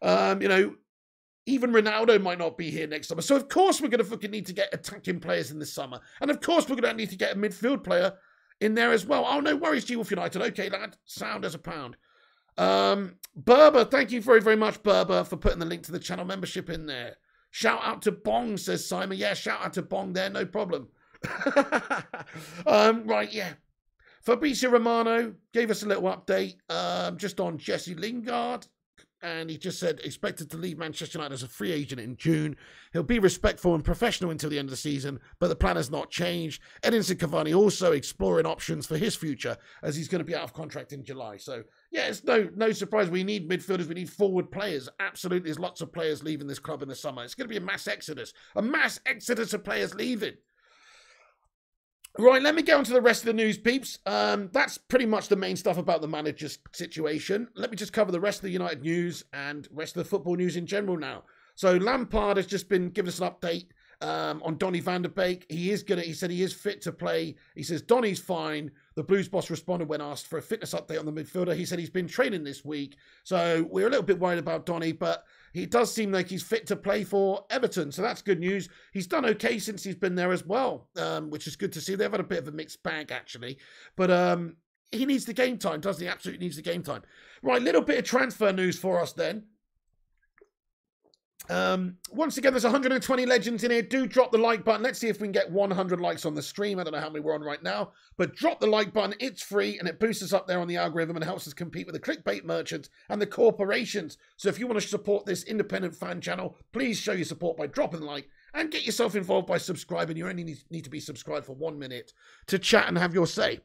You know, even Ronaldo might not be here next summer. So, of course, we're going to fucking need to get attacking players in the summer. And, of course, we're going to need to get a midfield player in there as well. Oh, no worries, G-Wolf United. Okay, lad. Sound as a pound. Berber, thank you very, very much, Berber, for putting the link to the channel membership in there. Shout out to Bong, says Simon. Yeah, shout out to Bong there. No problem. Right, yeah. Fabrizio Romano gave us a little update just on Jesse Lingard. And he just said, expected to leave Manchester United as a free agent in June. He'll be respectful and professional until the end of the season, but the plan has not changed. Edinson Cavani also exploring options for his future as he's going to be out of contract in July. So, yeah, it's no surprise. We need midfielders. We need forward players. Absolutely, there's lots of players leaving this club in the summer. It's going to be a mass exodus of players leaving. Right, let me get on to the rest of the news, peeps. That's pretty much the main stuff about the manager's situation. Let me just cover the rest of the United news and rest of the football news in general now. So Lampard has just been giving us an update on Donny van der Beek. He said he is fit to play. He says Donny's fine. The Blues boss responded when asked for a fitness update on the midfielder. He said he's been training this week. So we're a little bit worried about Donny, but he does seem like he's fit to play for Everton. So that's good news. He's done okay since he's been there as well, which is good to see. They've had a bit of a mixed bag, actually. But he needs the game time, doesn't he? Absolutely needs the game time. Right, little bit of transfer news for us then. Once again, there's 120 legends in here. Do drop the like button. Let's see if we can get 100 likes on the stream. I don't know how many we're on right now, but drop the like button. It's free and it boosts us up there on the algorithm and helps us compete with the clickbait merchants and the corporations. So if you want to support this independent fan channel, please show your support by dropping the like and get yourself involved by subscribing. You only need to be subscribed for 1 minute to chat and have your say.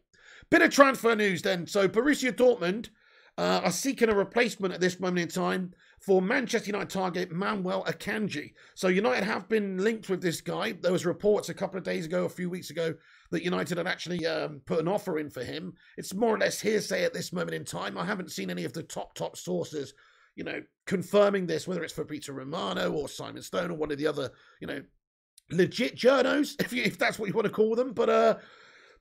Bit of transfer news then. So Borussia Dortmund are seeking a replacement at this moment in time for Manchester United target Manuel Akanji. So United have been linked with this guy. There was reports a couple of days ago, a few weeks ago, that United had actually put an offer in for him. It's more or less hearsay at this moment in time. I haven't seen any of the top sources, you know, confirming this, whether it's Fabrizio Romano or Simon Stone or one of the other, you know, legit journos, if that's what you want to call them. But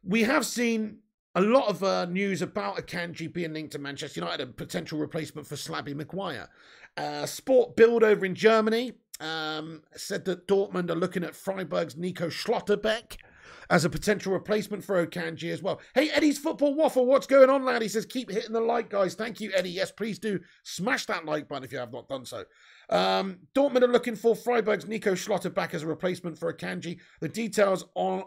we have seen a lot of news about Akanji being linked to Manchester United, a potential replacement for Slabby Maguire. Sport Bild over in Germany said that Dortmund are looking at Freiburg's Nico Schlotterbeck as a potential replacement for Akanji as well. Hey, Eddie's Football Waffle, what's going on, lad? He says, keep hitting the like, guys. Thank you, Eddie. Yes, please do smash that like button if you have not done so. Dortmund are looking for Freiburg's Nico Schlotterbeck as a replacement for Akanji. The details on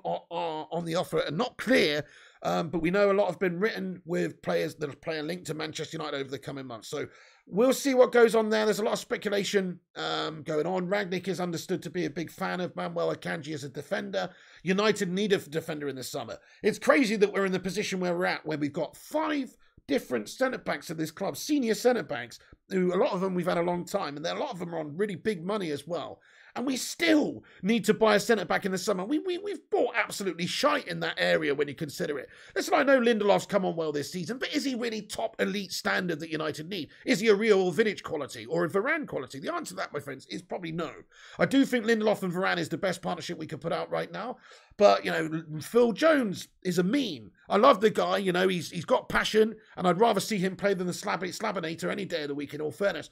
the offer are not clear, but we know a lot have been written with players that are playing linked to Manchester United over the coming months. So we'll see what goes on there. There's a lot of speculation going on. Rangnick is understood to be a big fan of Manuel Akanji as a defender. United need a defender in the summer. It's crazy that we're in the position where we're at, where we've got 5 different centre-backs at this club, senior centre-backs, who a lot of them we've had a long time, and a lot of them are on really big money as well. And we still need to buy a centre-back in the summer. We've bought absolutely shite in that area when you consider it. Listen, I know Lindelof's come on well this season, but is he really top elite standard that United need? Is he a real Vidic quality or a Varane quality? The answer to that, my friends, is probably no. I do think Lindelof and Varane is the best partnership we could put out right now. But, you know, Phil Jones is a meme. I love the guy, you know, he's got passion, and I'd rather see him play than the Slabinator any day of the week, in all fairness.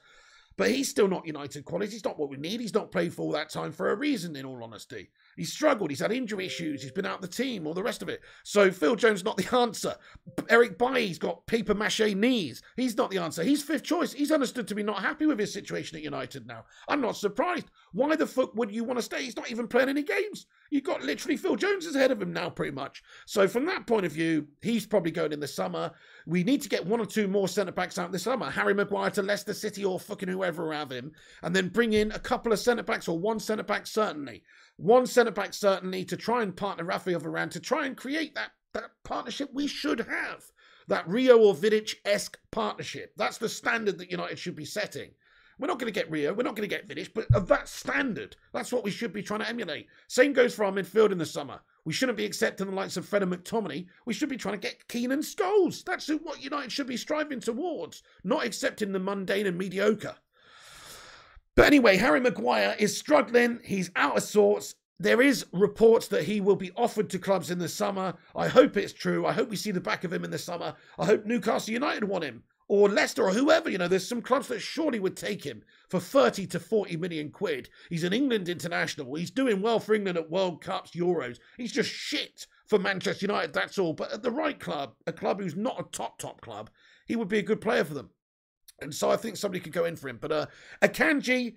But he's still not United quality. He's not what we need. He's not played for all that time for a reason, in all honesty. He's struggled. He's had injury issues. He's been out of the team, all the rest of it. So Phil Jones not the answer. Eric Bailly's got paper-mache knees. He's not the answer. He's 5th choice. He's understood to be not happy with his situation at United now. I'm not surprised. Why the fuck would you want to stay? He's not even playing any games. You've got literally Phil Jones ahead of him now, pretty much. So from that point of view, he's probably going in the summer. We need to get 1 or 2 more centre-backs out this summer. Harry Maguire to Leicester City or fucking whoever have him. And then bring in a couple of centre-backs, or 1 centre-back certainly. 1 centre-back certainly to try and partner Rafael Varane, to try and create that partnership we should have. That Rio or Vidic-esque partnership. That's the standard that United should be setting. We're not going to get Rio, we're not going to get Vidic, but of that standard, that's what we should be trying to emulate. Same goes for our midfield in the summer. We shouldn't be accepting the likes of Fred and McTominay. We should be trying to get Keane and Scholes. That's what United should be striving towards, not accepting the mundane and mediocre. But anyway, Harry Maguire is struggling. He's out of sorts. There is reports that he will be offered to clubs in the summer. I hope it's true. I hope we see the back of him in the summer. I hope Newcastle United want him. or Leicester or whoever. You know, there's some clubs that surely would take him for 30 to 40 million quid. He's an England international. He's doing well for England at World Cups, Euros. He's just shit for Manchester United, that's all. But at the right club, a club who's not a top club, he would be a good player for them. And so I think somebody could go in for him. But Akanji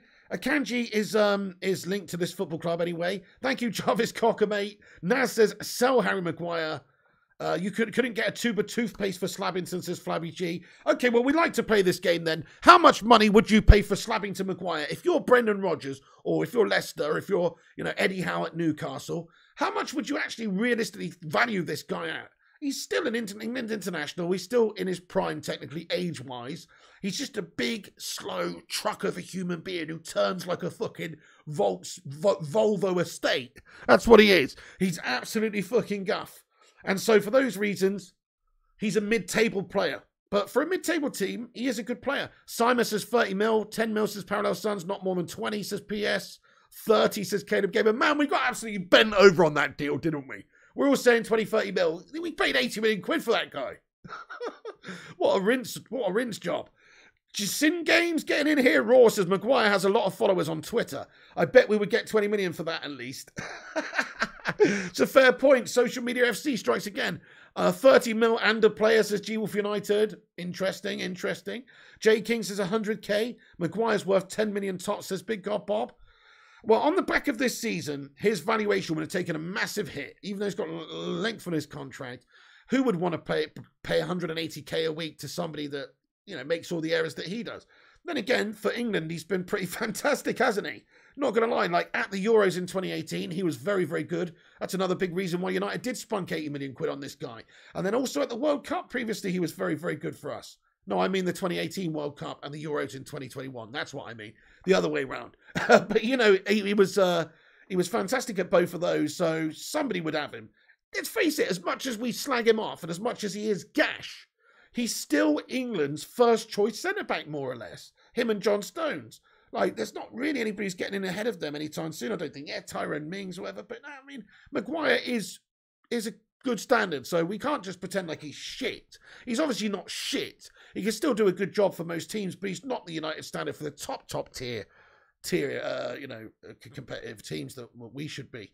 is linked to this football club anyway. Thank you, Jarvis Cocker, mate. Naz says, sell Harry Maguire. You couldn't get a tube of toothpaste for Slabbington, says Flabby G. Okay, well, we'd like to play this game then. How much money would you pay for Slabbington Maguire? If you're Brendan Rodgers, or if you're Leicester, if you're, Eddie Howe at Newcastle, how much would you actually realistically value this guy at? He's still an England international. He's still in his prime, technically, age-wise. He's just a big, slow truck of a human being who turns like a fucking Volvo estate. That's what he is. He's absolutely fucking guff. And so for those reasons, he's a mid-table player. But for a mid-table team, he is a good player. Simon says 30 mil, 10 mil says Parallel Sons, not more than 20, says PS. 30, says Caleb Gamer. Man, we got absolutely bent over on that deal, didn't we? We're all saying 20, 30 mil. We paid 80 million quid for that guy. What a rinse job. Sin Games getting in here. Raw says Maguire has a lot of followers on Twitter. I bet we would get 20 million for that at least. It's a fair point. Social Media FC strikes again. 30 mil and a player, says G-Wolf United. Interesting. J King says 100k. Maguire's worth 10 million tots, says Big God Bob. Well, on the back of this season, his valuation would have taken a massive hit, even though he's got length on his contract. Who would want to pay 180k a week to somebody that, makes all the errors that he does? Then again, for England, he's been pretty fantastic, hasn't he? Not going to lie, like at the Euros in 2018, he was very, very good. That's another big reason why United did spunk 80 million quid on this guy. And then also at the World Cup previously, he was very, very good for us. No, I mean the 2018 World Cup and the Euros in 2021. That's what I mean. The other way around. But, he was fantastic at both of those, so somebody would have him. Let's face it, as much as we slag him off and as much as he is gash, he's still England's first choice centre-back, more or less. Him and John Stones. Like, there's not really anybody who's getting in ahead of them anytime soon, I don't think. Yeah, Tyrone Mings or whatever. But, no, I mean, Maguire is a good standard, so we can't just pretend like he's shit. He's obviously not shit. He can still do a good job for most teams, but he's not the United standard for the top tier, competitive teams that we should be.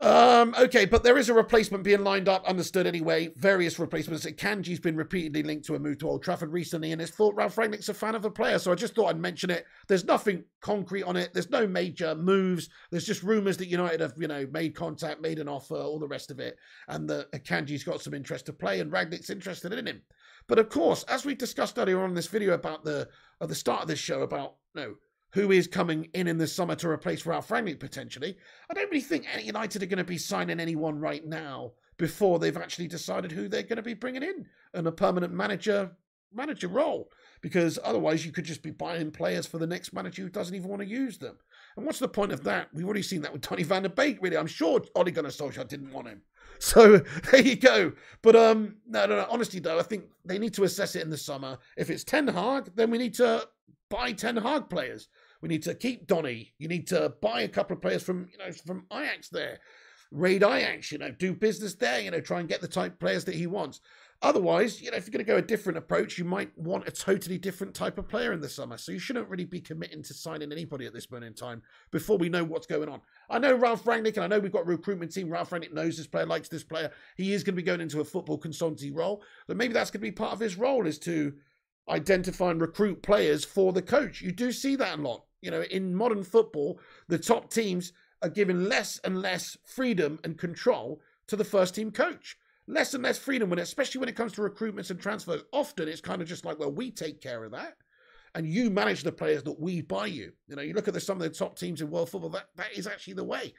Okay, but there is a replacement being lined up, understood anyway. Various replacements. Kanji's been repeatedly linked to a move to Old Trafford recently, and it's thought Ralph Rangnick's a fan of the player, so I just thought I'd mention it. There's nothing concrete on it. There's no major moves. There's just rumours that United have, made contact, made an offer, all the rest of it, and that Kanji's got some interest to play, and Rangnick's interested in him. But of course, as we discussed earlier on in this video about at the start of this show about, who is coming in the summer to replace Ralph Rangnick potentially, I don't really think United are going to be signing anyone right now before they've actually decided who they're going to be bringing in a permanent manager role. Because otherwise you could just be buying players for the next manager who doesn't even want to use them. And what's the point of that? We've already seen that with Donny van der Beek, really. I'm sure Ole Gunnar Solskjaer didn't want him. So there you go. But no. Honestly, though, I think they need to assess it in the summer. If it's Ten Hag, then we need to buy Ten Hag players. We need to keep Donny. You need to buy a couple of players from Ajax there. Raid Ajax, do business there, try and get the type of players that he wants. Otherwise, if you're going to go a different approach, you might want a totally different type of player in the summer. So you shouldn't really be committing to signing anybody at this moment in time before we know what's going on. I know Ralph Rangnick, and I know we've got a recruitment team. Ralph Rangnick knows this player, likes this player. He is going to be going into a football consultancy role. But maybe that's going to be part of his role, is to identify and recruit players for the coach. You do see that a lot. In modern football, the top teams are given less and less freedom and control to the first team coach. Less and less freedom, especially when it comes to recruitments and transfers. Often it's kind of just like, well, we take care of that, and you manage the players that we buy you. You look at some of the top teams in world football, that is actually the way.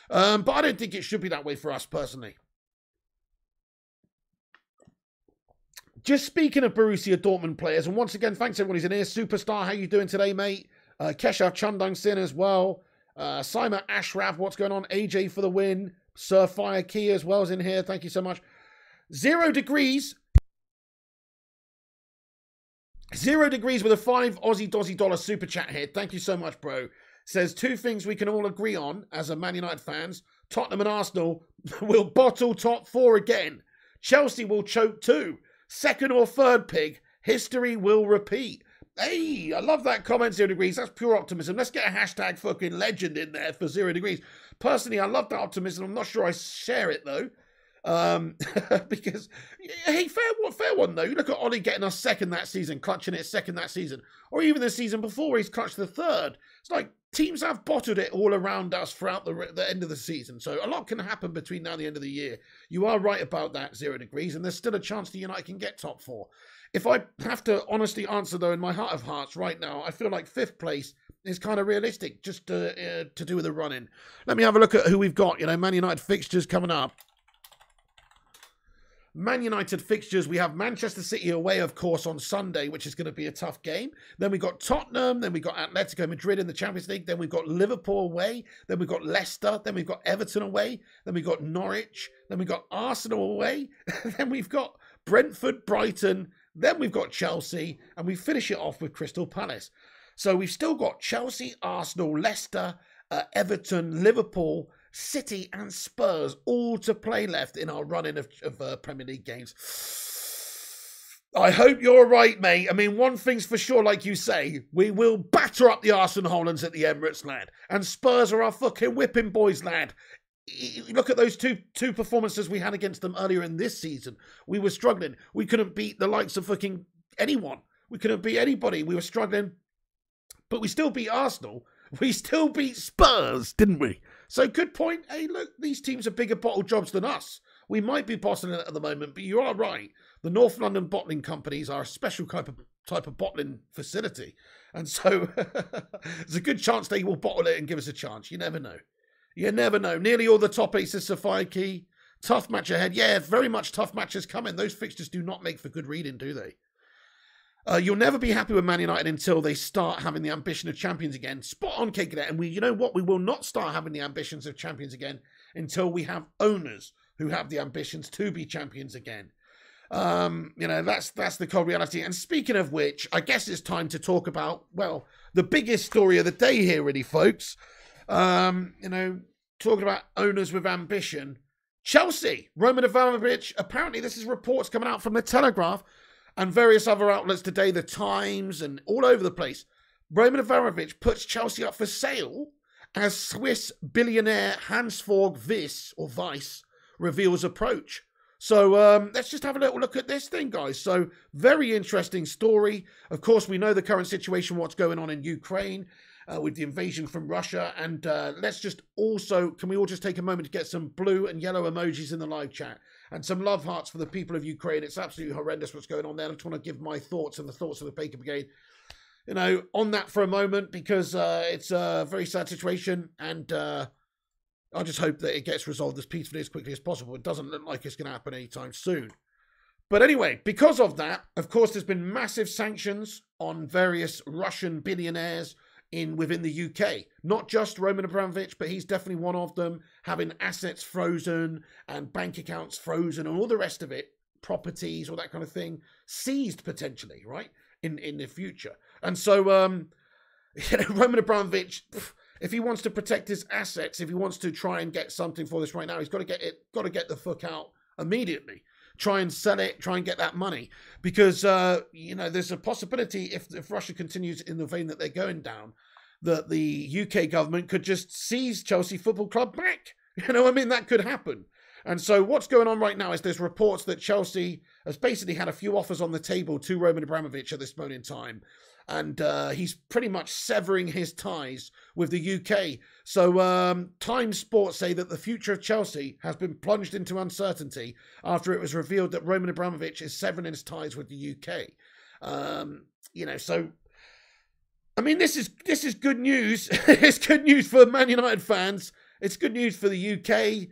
But I don't think it should be that way for us personally. Just speaking of Borussia Dortmund players, and once again, thanks everyone who's in here. Superstar, how you doing today, mate? Keshav Chundang Sin as well. Simon Ashraf, what's going on? AJ for the win. Sir Fire Key as well is in here. Thank you so much. 0 degrees. 0 degrees with a $5 super chat here. Thank you so much, bro. Says 2 things we can all agree on as a Man United fans. Tottenham and Arsenal will bottle top 4 again. Chelsea will choke too. Second or third pig. History will repeat. Hey, I love that comment, 0 degrees. That's pure optimism. Let's get a hashtag fucking legend in there for 0 degrees. Personally, I love that optimism. I'm not sure I share it, though. Because, hey, fair one, though. You look at Ollie getting us second that season, clutching it second that season. Or even the season before, he's clutched the third. It's like teams have bottled it all around us throughout the end of the season. So a lot can happen between now and the end of the year. You are right about that, 0 degrees. And there's still a chance that United can get top 4. If I have to honestly answer, though, in my heart of hearts right now, I feel like 5th place is kind of realistic just to do with a run-in. Let me have a look at who we've got. You know, Man United fixtures coming up. Man United fixtures, we have Manchester City away, of course, on Sunday, which is going to be a tough game. Then we got Tottenham, then we got Atletico Madrid in the Champions League, then we've got Liverpool away, then we've got Leicester, then we've got Everton away, then we've got Norwich, then we've got Arsenal away, then we've got Brentford, Brighton, then we've got Chelsea, and we finish it off with Crystal Palace. So we've still got Chelsea, Arsenal, Leicester, Everton, Liverpool, City and Spurs all to play left in our run-in of Premier League games. I hope you're right, mate. I mean, one thing's for sure, like you say, we will batter up the Arsenal Hollands at the Emirates, lad. And Spurs are our fucking whipping boys, lad. Look at those two performances we had against them earlier in this season. We were struggling. We couldn't beat the likes of fucking anyone. We couldn't beat anybody. We were struggling. But we still beat Arsenal. We still beat Spurs, didn't we? So good point. Hey, look, these teams are bigger bottle jobs than us. We might be bottling it at the moment, but you are right. The North London bottling companies are a special type of bottling facility. And so there's a good chance they will bottle it and give us a chance. You never know. You never know. Nearly all the top 8 is Sophia Key. Tough match ahead. Yeah, very much tough matches coming. Those fixtures do not make for good reading, do they? You'll never be happy with Man United until they start having the ambition of champions again. Spot on, K-Cadet. And you know what? We will not start having the ambitions of champions again until we have owners who have the ambitions to be champions again. You know, that's the cold reality. And speaking of which, I guess it's time to talk about, well, the biggest story of the day here, really, folks. You know, talking about owners with ambition. Chelsea, Roman Abramovich, apparently this is reports coming out from the Telegraph and various other outlets today, the Times and all over the place. Roman Abramovich puts Chelsea up for sale as Swiss billionaire Hans-Jörg Wyss reveals approach. So let's just have a little look at this thing, guys. So very interesting story. Of course, we know the current situation, what's going on in Ukraine with the invasion from Russia. And let's just also, can we all just take a moment to get some blue and yellow emojis in the live chat and some love hearts for the people of Ukraine. It's absolutely horrendous what's going on there. I just want to give my thoughts and the thoughts of the Baker Brigade, you know, on that for a moment, because it's a very sad situation. And I just hope that it gets resolved as peacefully as quickly as possible. It doesn't look like it's going to happen anytime soon. But anyway, because of that, of course, there's been massive sanctions on various Russian billionaires within the UK. Not just Roman Abramovich, but he's definitely one of them, having assets frozen and bank accounts frozen and all the rest of it, properties, all that kind of thing, seized potentially, right, in the future. And so, you know, Roman Abramovich, if he wants to protect his assets, if he wants to try and get something for this right now, he's got to get the fuck out immediately. Try and sell it, try and get that money. Because, you know, there's a possibility if Russia continues in the vein that they're going down, that the UK government could just seize Chelsea Football Club back. You know what I mean? That could happen. And so what's going on right now is there's reports that Chelsea has basically had a few offers on the table to Roman Abramovich at this moment in time. And he's pretty much severing his ties with the UK. So Time Sports say that the future of Chelsea has been plunged into uncertainty after it was revealed that Roman Abramovich is severing his ties with the UK. You know, so I mean, this is good news. It's good news for Man United fans. It's good news for the UK.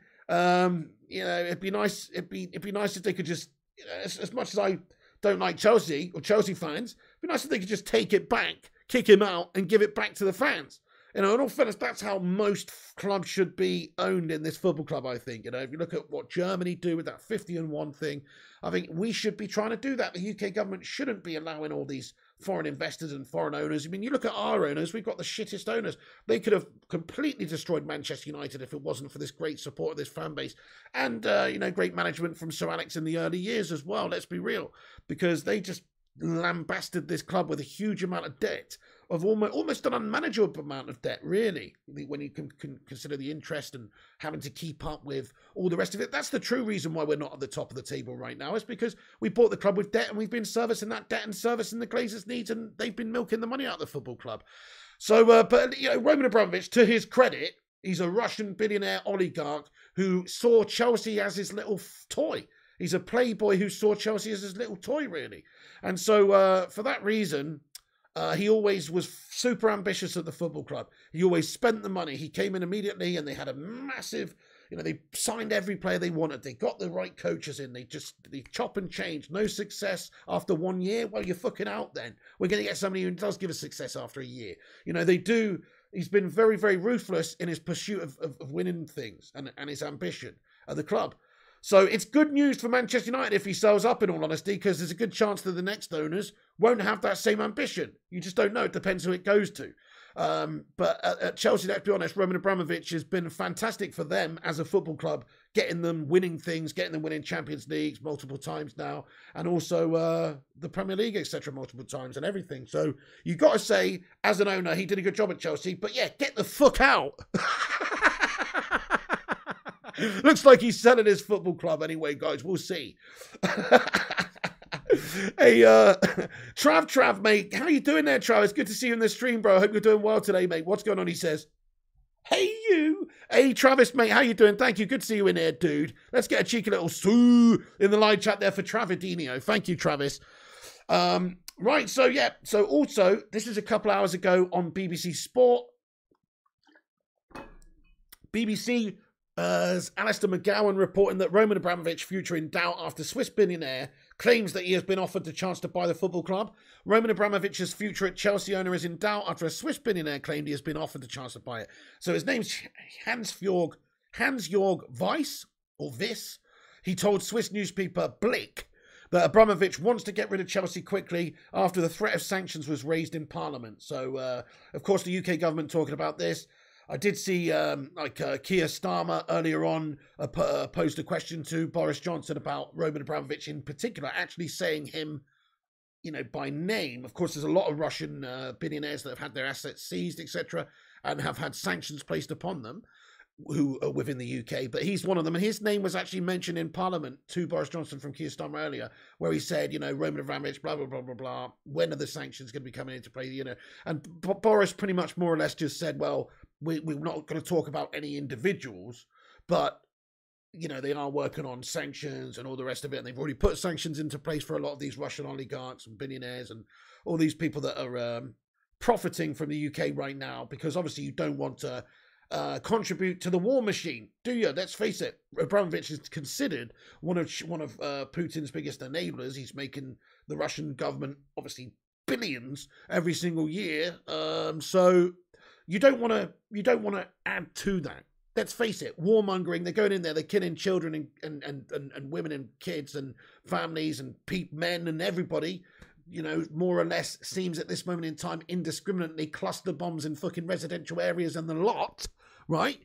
You know, it'd be nice. It'd be nice if they could just, you know, as much as I don't like Chelsea or Chelsea fans, it'd be nice if they could just take it back, kick him out, and give it back to the fans. You know, in all fairness, that's how most clubs should be owned in this football club, I think. You know, if you look at what Germany do with that 50-1 thing, I think we should be trying to do that. The UK government shouldn't be allowing all these foreign investors and foreign owners. I mean, you look at our owners, we've got the shittest owners. They could have completely destroyed Manchester United if it wasn't for this great support of this fan base. And, you know, great management from Sir Alex in the early years as well, let's be real. Because they just lambasted this club with a huge amount of debt, of almost an unmanageable amount of debt, really, when you can consider the interest and having to keep up with all the rest of it. That's the true reason why we're not at the top of the table right now. It's because we bought the club with debt, and we've been servicing that debt and servicing the Glazers' needs, and they've been milking the money out of the football club. So, but you know, Roman Abramovich, to his credit, he's a Russian billionaire oligarch who saw Chelsea as his little toy. He's a playboy who saw Chelsea as his little toy, really. And so for that reason, he always was super ambitious at the football club. He always spent the money. He came in immediately and they had a massive, you know, they signed every player they wanted. They got the right coaches in. They chop and change. No success after 1 year. Well, you're fucking out then. We're going to get somebody who does give us success after a year. You know, they do. He's been very, very ruthless in his pursuit of winning things and his ambition at the club. So it's good news for Manchester United if he sells up, in all honesty, because there's a good chance that the next owners won't have that same ambition. You just don't know. It depends who it goes to. But at Chelsea, let's be honest, Roman Abramovich has been fantastic for them as a football club, getting them winning things, getting them winning Champions Leagues multiple times now, and also the Premier League, etc., multiple times and everything. So you got to say, as an owner, he did a good job at Chelsea. But yeah, get the fuck out. Looks like he's selling his football club anyway, guys. We'll see. Hey, Trav, mate. How you doing there, Trav? It's good to see you in the stream, bro. I hope you're doing well today, mate. What's going on, he says. Hey, you. Hey, Travis, mate. How you doing? Thank you. Good to see you in here, dude. Let's get a cheeky little soo in the live chat there for Travidinho. Thank you, Travis. Right, so, yeah. So, also, this is a couple hours ago on BBC Sport. BBC... Alistair McGowan reporting that Roman Abramovich, future in doubt after Swiss billionaire claims that he has been offered the chance to buy the football club. Roman Abramovich's future at Chelsea owner is in doubt after a Swiss billionaire claimed he has been offered the chance to buy it. So his name's Hans-Jörg Weiss, or Viss. He told Swiss newspaper Blick that Abramovich wants to get rid of Chelsea quickly after the threat of sanctions was raised in Parliament. So, of course, the UK government talking about this. I did see, Keir Starmer earlier on posed a question to Boris Johnson about Roman Abramovich in particular, actually saying him, you know, by name. Of course, there's a lot of Russian billionaires that have had their assets seized, etc., and have had sanctions placed upon them, who are within the UK, but he's one of them. And his name was actually mentioned in Parliament to Boris Johnson from Keir Starmer earlier, where he said, you know, Roman Abramovich, blah, blah, blah, blah, blah. When are the sanctions going to be coming into play, you know? And Boris pretty much more or less just said, well, we're not going to talk about any individuals, but, you know, they are working on sanctions and all the rest of it. And they've already put sanctions into place for a lot of these Russian oligarchs and billionaires and all these people that are profiting from the UK right now, because obviously you don't want to contribute to the war machine, do you? Let's face it. Abramovich is considered one of Putin's biggest enablers. He's making the Russian government obviously billions every single year. So you don't want to add to that. Let's face it. Warmongering. They're going in there. They're killing children and women and kids and families and men and everybody. You know, more or less seems at this moment in time indiscriminately cluster bombs in fucking residential areas and the lot, right?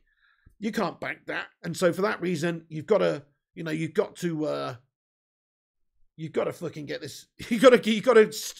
You can't back that. And so for that reason, you've got to fucking get this. You got to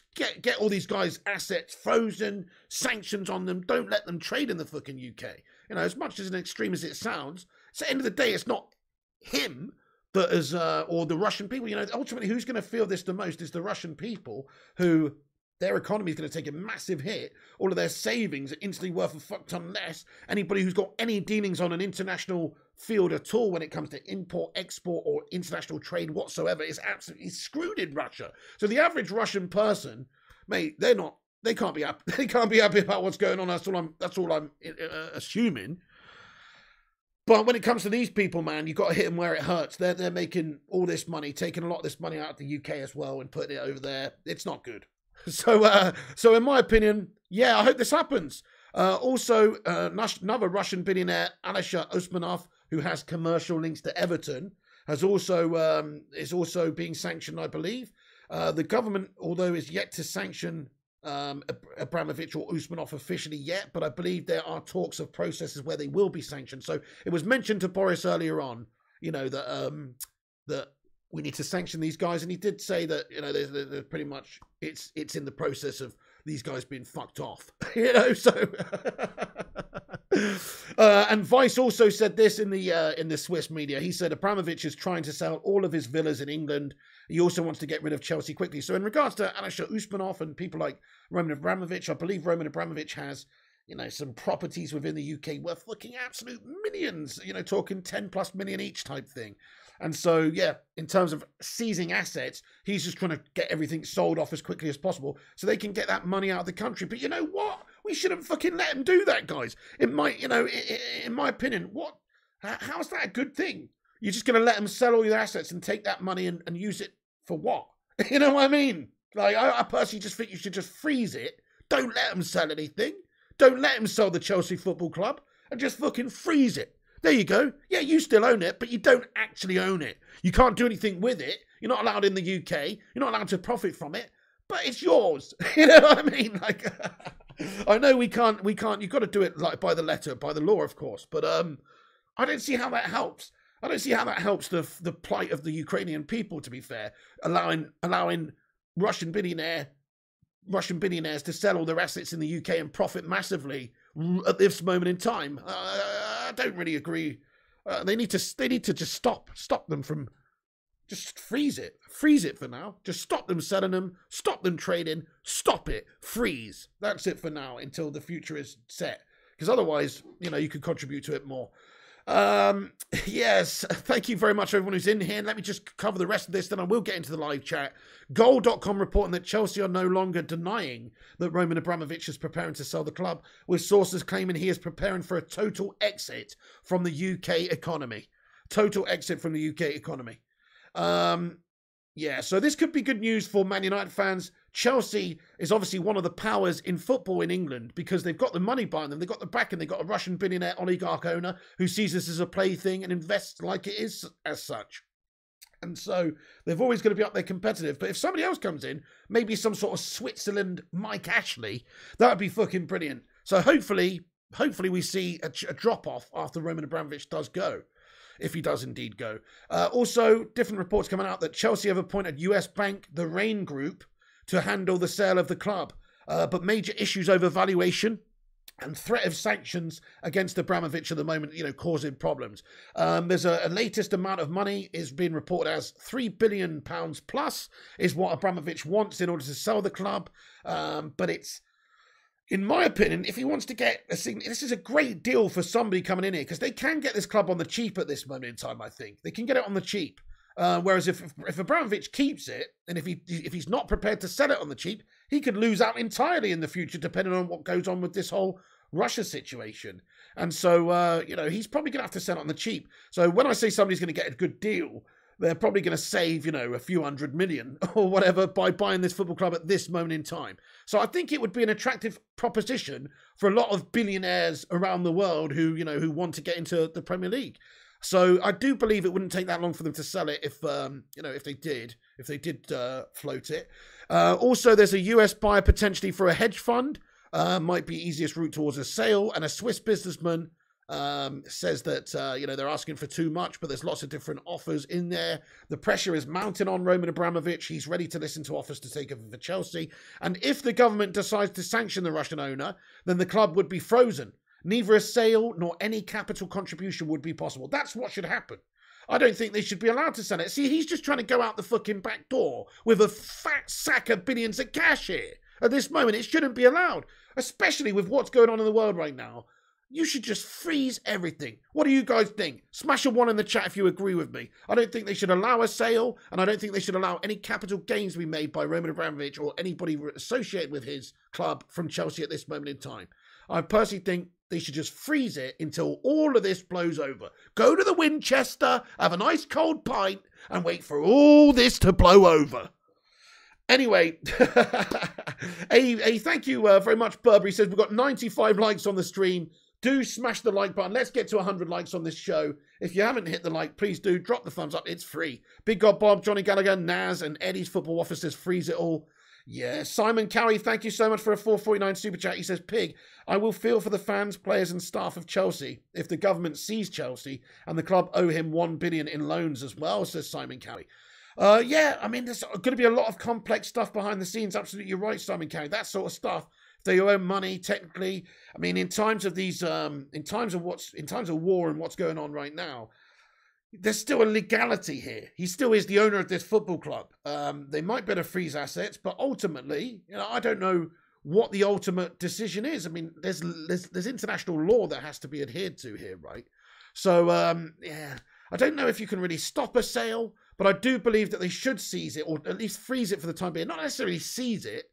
get all these guys' assets frozen, sanctions on them. Don't let them trade in the fucking UK. You know, as much as an extreme as it sounds, it's at the end of the day, it's not him that is, or the Russian people. You know, ultimately, who's going to feel this the most is the Russian people, who their economy is going to take a massive hit. All of their savings are instantly worth a fuck ton less. Anybody who's got any dealings on an international field at all when it comes to import, export, or international trade whatsoever is absolutely screwed in Russia. So the average Russian person, mate, they can't be happy. They can't be happy about what's going on. That's all I'm assuming. But when it comes to these people, man, you've got to hit them where it hurts. They're making all this money, taking a lot of this money out of the UK as well and putting it over there. It's not good. So in my opinion, yeah, I hope this happens. Also, another Russian billionaire, Alisher Usmanov, who has commercial links to Everton, is also being sanctioned, I believe. The government, although is yet to sanction Abramovich or Usmanov officially yet, but I believe there are talks of processes where they will be sanctioned. So it was mentioned to Boris earlier on, you know, that we need to sanction these guys. And he did say that, you know, there's pretty much, it's in the process of these guys being fucked off, you know, so. And Vice also said this in the Swiss media. He said Abramovich is trying to sell all of his villas in England. He also wants to get rid of Chelsea quickly. So in regards to Alisher Usmanov and people like Roman Abramovich, I believe Roman Abramovich has, you know, some properties within the UK worth fucking absolute millions, you know, talking 10 plus million each type thing. And so, yeah, in terms of seizing assets, he's just trying to get everything sold off as quickly as possible so they can get that money out of the country. But you know what? We shouldn't fucking let him do that, guys. It might, you know, in my opinion, how's that a good thing? You're just going to let them sell all your assets and take that money and use it for what? You know what I mean? Like, I personally just think you should just freeze it. Don't let them sell anything. Don't let him sell the Chelsea Football Club and just fucking freeze it. There you go. Yeah, you still own it, but you don't actually own it. You can't do anything with it. You're not allowed in the UK. You're not allowed to profit from it, but it's yours. You know what I mean? Like, I know we can't, you've got to do it like by the letter, by the law, of course, but I don't see how that helps. I don't see how that helps the plight of the Ukrainian people, to be fair, allowing Russian billionaires to sell all their assets in the UK and profit massively at this moment in time. I don't really agree. They need to just stop them from, just freeze it for now. Just stop them selling them, stop them trading, stop it, freeze. That's it for now until the future is set. Because otherwise, you know, you could contribute to it more. Yes, thank you very much everyone who's in here. Let me just cover the rest of this, then I will get into the live chat. Goal.com reporting that Chelsea are no longer denying that Roman Abramovich is preparing to sell the club, with sources claiming he is preparing for a total exit from the UK economy. Total exit from the UK economy. Yeah, so this could be good news for Man United fans. Chelsea is obviously one of the powers in football in England because they've got the money behind them. They've got the backing. They've got a Russian billionaire oligarch owner who sees this as a plaything and invests like it is as such. And so they've always got to be up there competitive. But if somebody else comes in, maybe some sort of Switzerland Mike Ashley, that would be fucking brilliant. So hopefully we see a drop-off after Roman Abramovich does go. If he does indeed go. Also, different reports coming out that Chelsea have appointed US bank, the Rain Group, to handle the sale of the club. But major issues over valuation and threat of sanctions against Abramovich at the moment, you know, causing problems. There's a latest amount of money is being reported as £3 billion plus is what Abramovich wants in order to sell the club. But it's, in my opinion, if he wants to get a sign, this is a great deal for somebody coming in here because they can get this club on the cheap at this moment in time. I think they can get it on the cheap. Whereas if Abramovich keeps it, and if he's not prepared to sell it on the cheap, he could lose out entirely in the future, depending on what goes on with this whole Russia situation. And so, you know, he's probably going to have to sell it on the cheap. So when I say somebody's going to get a good deal, they're probably going to save, you know, a few $100 million or whatever by buying this football club at this moment in time. So I think it would be an attractive proposition for a lot of billionaires around the world who, you know, who want to get into the Premier League. So I do believe it wouldn't take that long for them to sell it if, you know, if they did float it. Also, there's a US buyer potentially for a hedge fund. Might be easiest route towards a sale. And a Swiss businessman says that, you know, they're asking for too much, but there's lots of different offers in there. The pressure is mounting on Roman Abramovich. He's ready to listen to offers to take over for Chelsea. And if the government decides to sanction the Russian owner, then the club would be frozen. Neither a sale nor any capital contribution would be possible. That's what should happen. I don't think they should be allowed to sell it. See, he's just trying to go out the fucking back door with a fat sack of billions of cash here. At this moment, it shouldn't be allowed, especially with what's going on in the world right now. You should just freeze everything. What do you guys think? Smash a 1 in the chat if you agree with me. I don't think they should allow a sale, and I don't think they should allow any capital gains to be made by Roman Abramovich or anybody associated with his club from Chelsea at this moment in time. I personally think they should just freeze it until all of this blows over. Go to the Winchester, have a nice cold pint, and wait for all this to blow over. Anyway, thank you very much, Burberry. Says we've got 95 likes on the stream. Do smash the like button. Let's get to 100 likes on this show. If you haven't hit the like, please do. Drop the thumbs up. It's free. Big God Bob, Johnny Gallagher, Naz, and Eddie's Football Officers freeze it all. Yeah, Simon Cowie, thank you so much for a 4.49 super chat. He says, Pig, I will feel for the fans, players and staff of Chelsea if the government sees Chelsea and the club owe him $1 billion in loans as well, says Simon Cowie. Yeah, I mean, there's going to be a lot of complex stuff behind the scenes. Absolutely, you're right, Simon Carey. That sort of stuff. If they own money, technically, I mean, in times of these, in times of war and what's going on right now, there's still a legality here. He still is the owner of this football club. They might better freeze assets, but ultimately, I don't know what the ultimate decision is. I mean, there's international law that has to be adhered to here, right? So, yeah, I don't know if you can really stop a sale, but I do believe that they should seize it, or at least freeze it for the time being. Not necessarily seize it,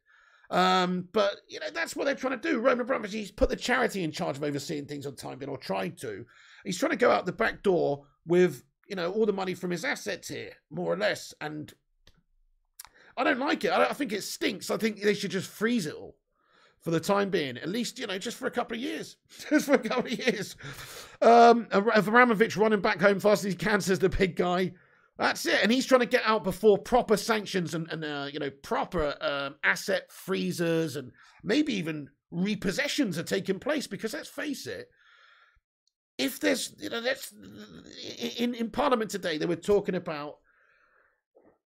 but, that's what they're trying to do. Roman Abramovich, he's put the charity in charge of overseeing things on time being, or tried to. He's trying to go out the back door with, all the money from his assets here, more or less. And I don't like it. I think it stinks. I think they should just freeze it all for the time being. At least, just for a couple of years. Just for a couple of years. Abramovich running back home fast as he can, says the big guy. That's it. And he's trying to get out before proper sanctions and proper asset freezers and maybe even repossessions are taking place. Because let's face it, if there's, in Parliament today, they were talking about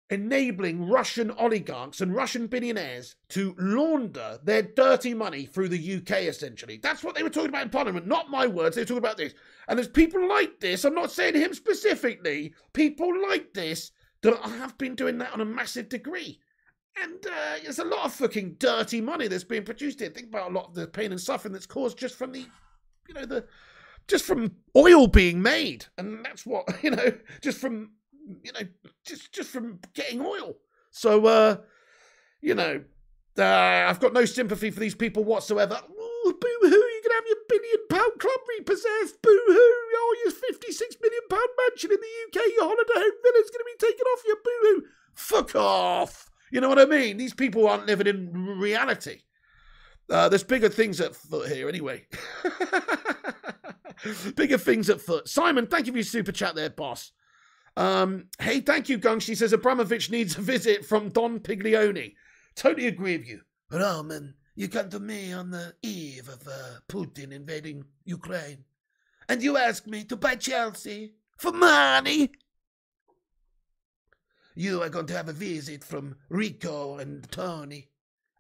enabling Russian oligarchs and Russian billionaires to launder their dirty money through the UK, essentially. That's what they were talking about in Parliament. Not my words. They were talking about this. And there's people like this, I'm not saying him specifically, people like this that have been doing that on a massive degree. And there's a lot of fucking dirty money that's being produced here. Think about a lot of the pain and suffering that's caused just from just from oil being made. And that's what, just from, just from getting oil. So, I've got no sympathy for these people whatsoever. Oh, boo-hoo, you're going to have your £1 billion club repossessed. Boo-hoo, oh, your £56 million mansion in the UK, your holiday home villa's going to be taken off you. Boo-hoo, fuck off. You know what I mean? These people aren't living in reality. There's bigger things at foot here anyway. Bigger things at foot. Simon, thank you for your super chat there, boss. Hey, thank you, Gung. She says Abramovich needs a visit from Don Piglioni. Totally agree with you. Roman, you come to me on the eve of Putin invading Ukraine, and you ask me to buy Chelsea for money. You are going to have a visit from Rico and Tony,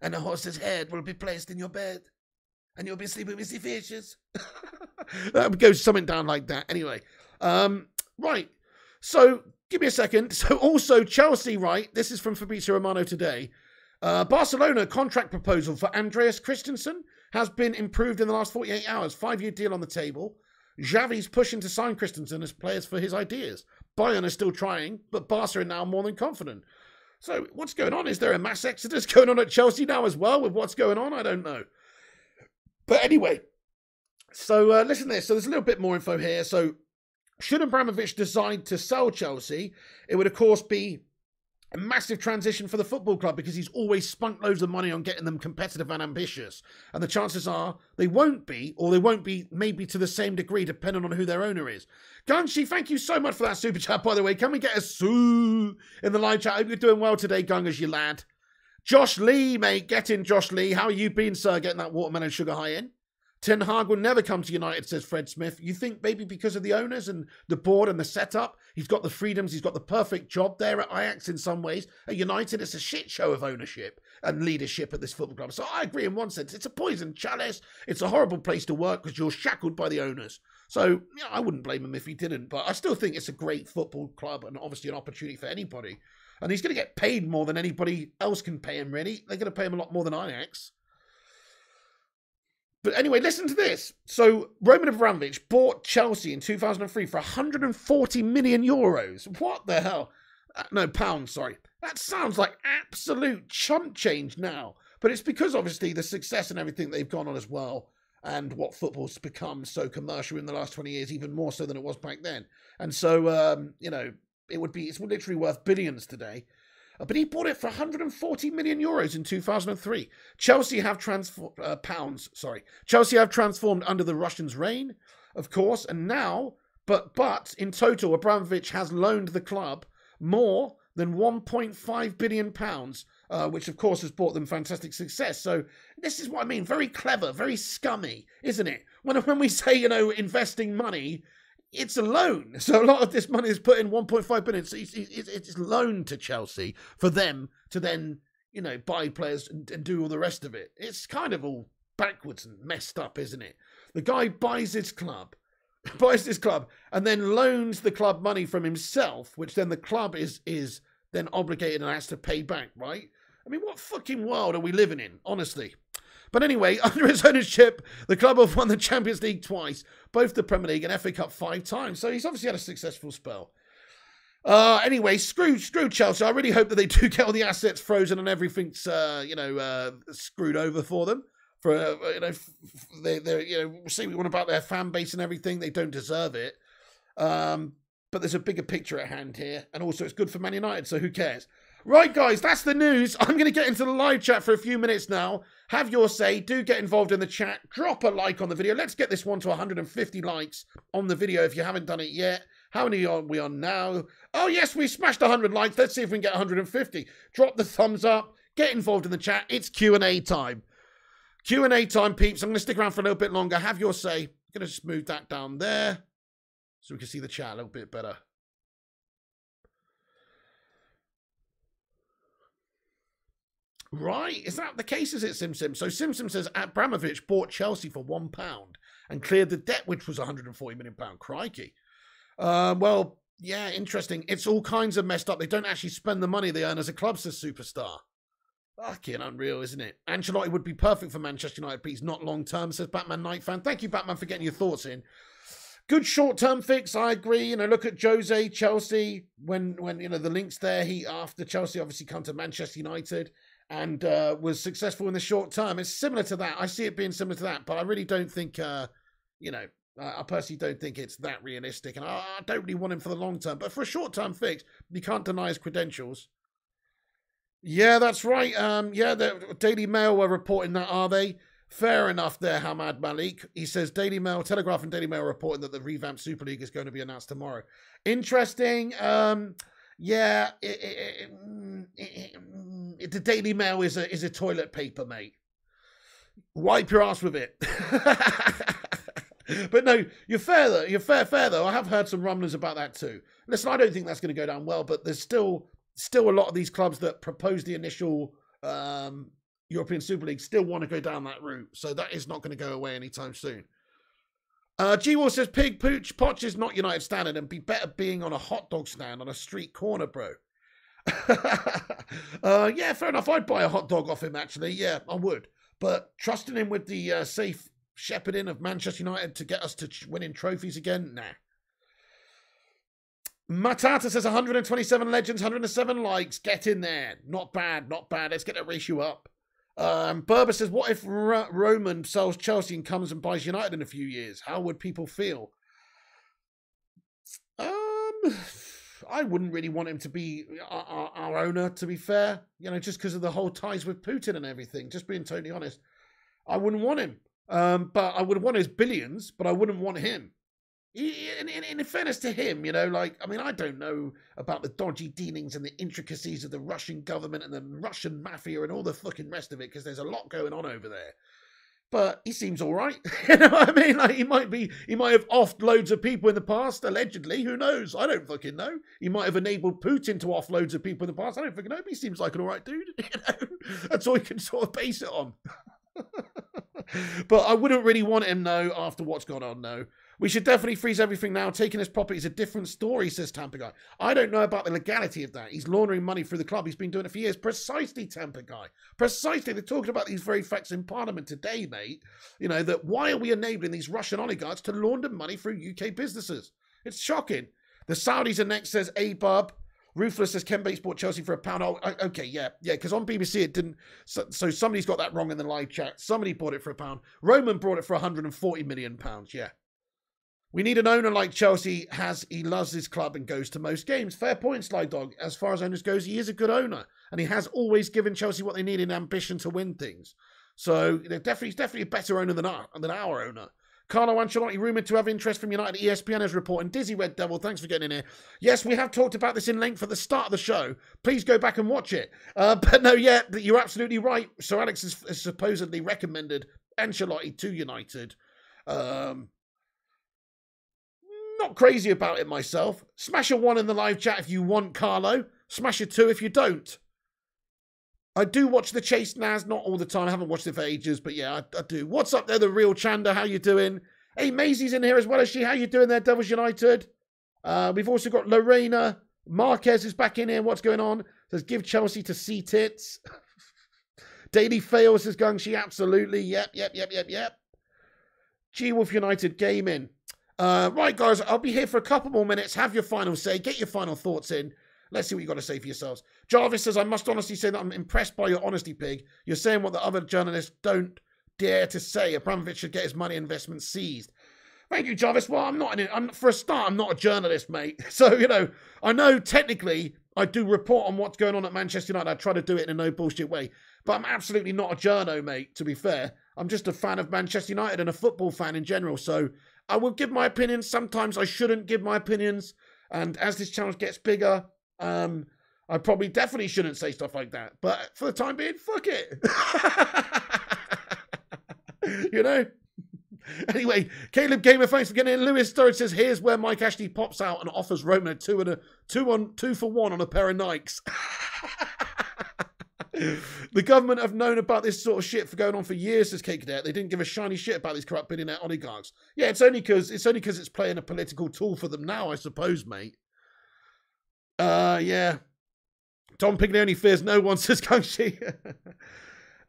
and a horse's head will be placed in your bed, and you'll be sleeping with the fishes. That goes something down like that. Anyway, right. So, give me a second. So, also, Chelsea, right? This is from Fabrizio Romano today. Barcelona contract proposal for Andreas Christensen has been improved in the last 48 hours. 5-year deal on the table. Xavi's pushing to sign Christensen as players for his ideas. Bayern are still trying, but Barca are now more than confident. So, what's going on? Is there a mass exodus going on at Chelsea now as well with what's going on? I don't know. But anyway, so listen to this. So, there's a little bit more info here. So, should Abramovich decide to sell Chelsea, it would, of course, be a massive transition for the football club because he's always spunked loads of money on getting them competitive and ambitious. And the chances are they won't be, or they won't be maybe to the same degree, depending on who their owner is. Gunshi, thank you so much for that super chat, by the way. Can we get a soo in the live chat? I hope you're doing well today, Gung, as you lad. Josh Lee, mate. Get in, Josh Lee. How you been, sir, getting that watermelon sugar high in? Ten Hag will never come to United, says Fred Smith. You think maybe because of the owners and the board and the setup, he's got the freedoms, he's got the perfect job there at Ajax in some ways. At United, it's a shit show of ownership and leadership at this football club. So I agree in one sense. It's a poison chalice. It's a horrible place to work because you're shackled by the owners. So, I wouldn't blame him if he didn't. But I still think it's a great football club and obviously an opportunity for anybody. And he's going to get paid more than anybody else can pay him, really. They're going to pay him a lot more than Ajax. But anyway, listen to this. So, Roman Abramovich bought Chelsea in 2003 for 140 million euros. What the hell? No, pounds, sorry. That sounds like absolute chump change now. But it's because, obviously, the success and everything they've gone on as well, and what football's become so commercial in the last 20 years, even more so than it was back then. And so, it's literally worth billions today. But he bought it for 140 million euros in 2003. Chelsea have transformed under the Russians' reign, of course, and now, but in total, Abramovich has loaned the club more than £1.5 billion, which of course has brought them fantastic success. So this is what I mean. Very clever, very scummy, isn't it? When we say, investing money, it's a loan. So a lot of this money is put in 1.5 billion. So it's loaned to Chelsea for them to then, you know, buy players and do all the rest of it. It's kind of all backwards and messed up, isn't it? The guy buys his club, and then loans the club money from himself, which then the club is then obligated and has to pay back, right? I mean, what fucking world are we living in, honestly? But anyway, under his ownership, the club have won the Champions League twice, both the Premier League and FA Cup 5 times. So he's obviously had a successful spell. Anyway, screw Chelsea. I really hope that they do get all the assets frozen and everything's, screwed over for them. For we'll see what about their fan base and everything. They don't deserve it. But there's a bigger picture at hand here, and also it's good for Man United. So who cares? Right, guys, that's the news. I'm going to get into the live chat for a few minutes now. Have your say. Do get involved in the chat. Drop a like on the video. Let's get this one to 150 likes on the video if you haven't done it yet. How many are we on now? Oh, yes, we smashed 100 likes. Let's see if we can get 150. Drop the thumbs up. Get involved in the chat. It's Q&A time. Q&A time, peeps. I'm going to stick around for a little bit longer. Have your say. I'm going to just move that down there so we can see the chat a little bit better. Right, is that the case, is it, Sim? So Sim says Abramovich bought Chelsea for £1 and cleared the debt, which was £140 million. Crikey. Well, yeah, interesting. It's all kinds of messed up. They don't actually spend the money they earn as a club, says Superstar. Fucking unreal, isn't it? Ancelotti would be perfect for Manchester United, but he's not long-term, says Batman Knight fan. Thank you, Batman, for getting your thoughts in. Good short-term fix, I agree. You know, look at Jose, Chelsea, when you know, the links there. He, after Chelsea, obviously come to Manchester United and was successful in the short term. It's similar to that. I see it being similar to that, but I really don't think, I personally don't think it's that realistic, and I don't really want him for the long term. But for a short-term fix, you can't deny his credentials. Yeah, that's right. The Daily Mail were reporting that, are they? Fair enough there, Hamad Malik. He says Daily Mail, Telegraph and Daily Mail are reporting that the revamped Super League is going to be announced tomorrow. Interesting. The Daily Mail is a toilet paper, mate. Wipe your ass with it. But no, you're fair though. You're fair though. I have heard some rumblings about that too. Listen, I don't think that's going to go down well, but there's still a lot of these clubs that proposed the initial European Super League still want to go down that route. So that is not going to go away anytime soon. G-Wall says, Poch is not United standard and be better being on a hot dog stand on a street corner, bro. Yeah, fair enough. I'd buy a hot dog off him, actually. Yeah, I would. But trusting him with the safe shepherding of Manchester United to get us to winning trophies again? Nah. Matata says 127 legends, 107 likes. Get in there. Not bad, not bad. Let's get that ratio up. Berber says, what if Roman sells Chelsea and comes and buys United in a few years? How would people feel? I wouldn't really want him to be our owner, to be fair. You know, just because of the whole ties with Putin and everything. Just being totally honest. I wouldn't want him. But I would want his billions, but I wouldn't want him. In fairness to him, you know, like, I mean, I don't know about the dodgy dealings and the intricacies of the Russian government and the Russian mafia and all the fucking rest of it, because there's a lot going on over there. But he seems all right. You know what I mean? Like, he might have offed loads of people in the past, allegedly. Who knows? I don't fucking know. He might have enabled Putin to off loads of people in the past. I don't fucking know. But he seems like an all right dude. You know? That's all you can sort of base it on. But I wouldn't really want him, no, after what's gone on, no. We should definitely freeze everything now. Taking his property is a different story, says Tampa Guy. I don't know about the legality of that. He's laundering money through the club. He's been doing it for years. Precisely, Tampa Guy. Precisely. They're talking about these very facts in Parliament today, mate. You know, that why are we enabling these Russian oligarchs to launder money through UK businesses? It's shocking. The Saudis are next, says A-Bub. Ruthless says Ken Bates bought Chelsea for £1. Oh, okay, yeah, because on BBC it didn't. So somebody's got that wrong in the live chat. Somebody bought it for £1. Roman bought it for £140 million, yeah. We need an owner like Chelsea has. He loves his club and goes to most games. Fair point, Sly Dog. As far as owners goes, he is a good owner. And he has always given Chelsea what they need in ambition to win things. So he's definitely a better owner than our owner. Carlo Ancelotti rumoured to have interest from United. ESPN is reporting. Dizzy Red Devil, thanks for getting in here. Yes, we have talked about this in length at the start of the show. Please go back and watch it. But no, yeah, you're absolutely right. Sir Alex has supposedly recommended Ancelotti to United. Not crazy about it myself. Smash a 1 in the live chat if you want, Carlo. Smash a 2 if you don't. I do watch the Chase Naz, not all the time. I haven't watched it for ages, but yeah, I do. What's up there, the real Chanda? How you doing? Hey, Maisie's in here as well as she. How you doing there, Devils United? We've also got Lorena. Marquez is back in here. What's going on? Says, give Chelsea to see tits. Daily Fails is going, she absolutely. Yep. G-Wolf United Gaming. Right, guys, I'll be here for a couple more minutes. Have your final say. Get your final thoughts in. Let's see what you've got to say for yourselves. Jarvis says, I must honestly say that I'm impressed by your honesty, Pig. You're saying what the other journalists don't dare to say. Abramovich should get his money investment seized. Thank you, Jarvis. Well, for a start, I'm not a journalist, mate. So, you know, I know technically I do report on what's going on at Manchester United. I try to do it in a no bullshit way. But I'm absolutely not a journo, mate, to be fair. I'm just a fan of Manchester United and a football fan in general. So I will give my opinions. Sometimes I shouldn't give my opinions. And as this channel gets bigger, I probably definitely shouldn't say stuff like that. But for the time being, fuck it. You know? Anyway, Caleb Gamer, thanks for getting in. Lewis Sturridge says, here's where Mike Ashley pops out and offers Roma 2 for 1 on a pair of Nikes. The government have known about this sort of shit for going on for years, says Kate Cadet. They didn't give a shiny shit about these corrupt billionaire oligarchs. Yeah, it's only because it's playing a political tool for them now, I suppose, mate. Yeah. Tom Pignoni fears no one, says Kangshi.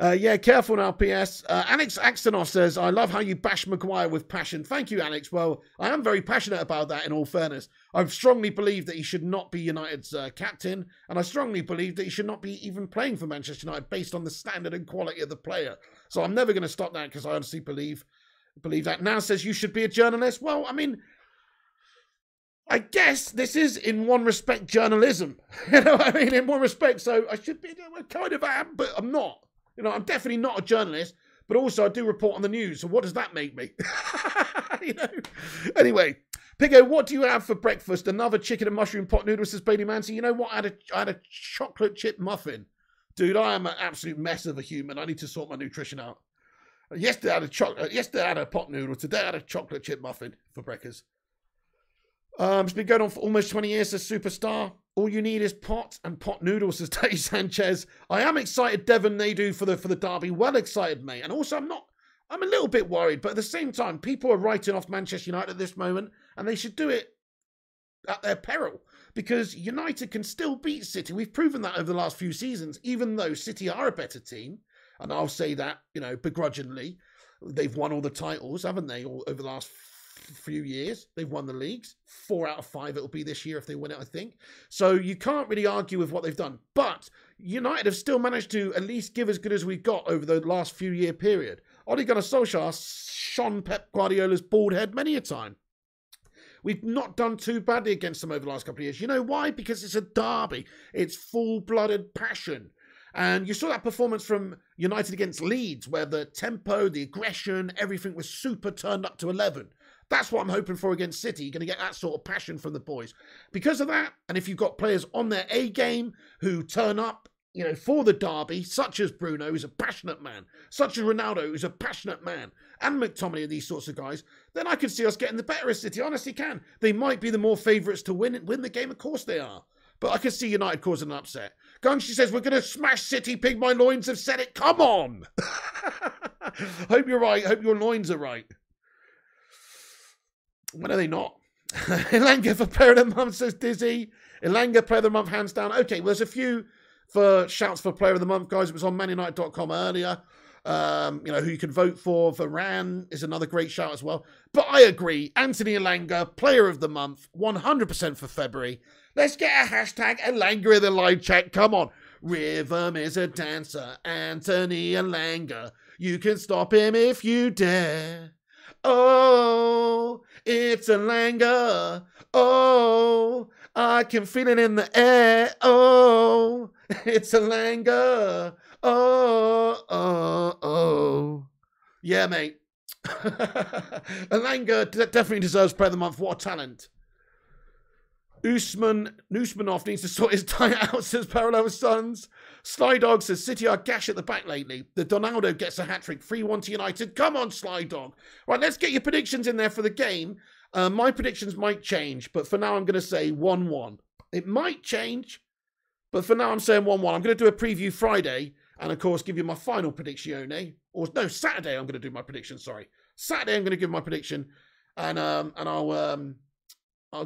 Yeah, careful now, PS. Alex Axtonoff says, I love how you bash Maguire with passion. Thank you, Alex. Well, I am very passionate about that, in all fairness. I strongly believe that he should not be United's captain, and I strongly believe that he should not be even playing for Manchester United based on the standard and quality of the player. So I'm never going to stop that because I honestly believe that. Now says you should be a journalist. Well, I mean, I guess this is, in one respect, journalism. You know what I mean? In one respect, so I should be, I kind of am, but I'm not. You know, I'm definitely not a journalist, but also I do report on the news. So what does that make me? You know? Anyway, Piggo, what do you have for breakfast? Another chicken and mushroom pot noodles, says Bailey Manson. You know what? I had a chocolate chip muffin. Dude, I am an absolute mess of a human. I need to sort my nutrition out. Yesterday I had a pot noodle. Today I had a chocolate chip muffin for breakfast. It's been going on for almost 20 years, says Superstar. All you need is pot and pot noodles, says Teddy Sanchez. I am excited, Devon Nadu, for the derby. Well excited, mate. And also, I'm a little bit worried, but at the same time, people are writing off Manchester United at this moment, and they should do it at their peril, because United can still beat City. We've proven that over the last few seasons, even though City are a better team, and I'll say that, you know, begrudgingly. They've won all the titles, haven't they, all over the last few years. They've won the leagues. 4 out of 5 it'll be this year if they win it, I think. So you can't really argue with what they've done. But United have still managed to at least give as good as we got over the last few year period. Ole Gunnar Solskjaer shone Pep Guardiola's bald head many a time. We've not done too badly against them over the last couple of years. You know why? Because it's a derby. It's full-blooded passion. And you saw that performance from United against Leeds, where the tempo, the aggression, everything was super turned up to 11. That's what I'm hoping for against City. You're going to get that sort of passion from the boys. Because of that, and if you've got players on their A game who turn up, you know, for the derby, such as Bruno, who's a passionate man, such as Ronaldo, who's a passionate man, and McTominay and these sorts of guys, then I can see us getting the better of City. Honestly can. They might be the more favourites to win the game. Of course they are. But I can see United causing an upset. Gunshi says, we're going to smash City. Pig, my loins have said it. Come on. Hope you're right. Hope your loins are right. When are they not? Elanga for player of the month, says Dizzy. Elanga, player of the month, hands down. Okay, well, there's a few for shouts for player of the month, guys. It was on manunited.com earlier. You know, who you can vote for. Varane is another great shout as well. But I agree. Anthony Elanga, player of the month, 100% for February. Let's get a hashtag Elanga in the live chat. Come on. Rhythm is a dancer. Anthony Elanga. You can stop him if you dare. Oh, it's Elanga. Oh, I can feel it in the air. Oh, it's Elanga. Oh. Yeah, mate. Elanga definitely deserves player of the month. What a talent. Usmanov needs to sort his diet out, says Parallel Sons. Sly Dog says City are gash at the back lately. The Donaldo gets a hat-trick. 3-1 to United. Come on, Sly Dog. Right, let's get your predictions in there for the game. My predictions might change, but for now I'm going to say 1-1. It might change, but for now I'm saying 1-1. I'm going to do a preview Friday, and of course give you my final prediction. Or no, Saturday I'm going to do my prediction. Sorry, Saturday I'm going to give my prediction, and I'll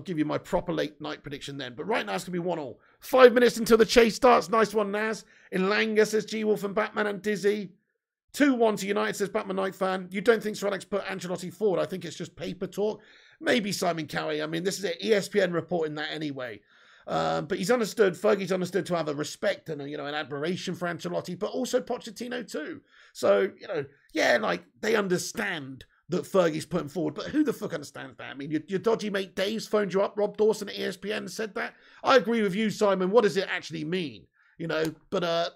give you my proper late night prediction then. But right now it's going to be 1-1. 5 minutes until the chase starts. Nice one, Naz. Ilanga says G-Wolf and Batman and Dizzy. 2-1 to United, says Batman Knight fan. You don't think Sir Alex put Ancelotti forward? I think it's just paper talk. Maybe Simon Cowie. I mean, this is it. ESPN reporting that anyway. But he's understood, Fergie's understood to have a respect and, an admiration for Ancelotti, but also Pochettino too. So, yeah, like, they understand that Fergie's putting forward, but who the fuck understands that? I mean, your dodgy mate Dave's phoned you up, Rob Dawson at ESPN and said that. I agree with you, Simon. What does it actually mean? But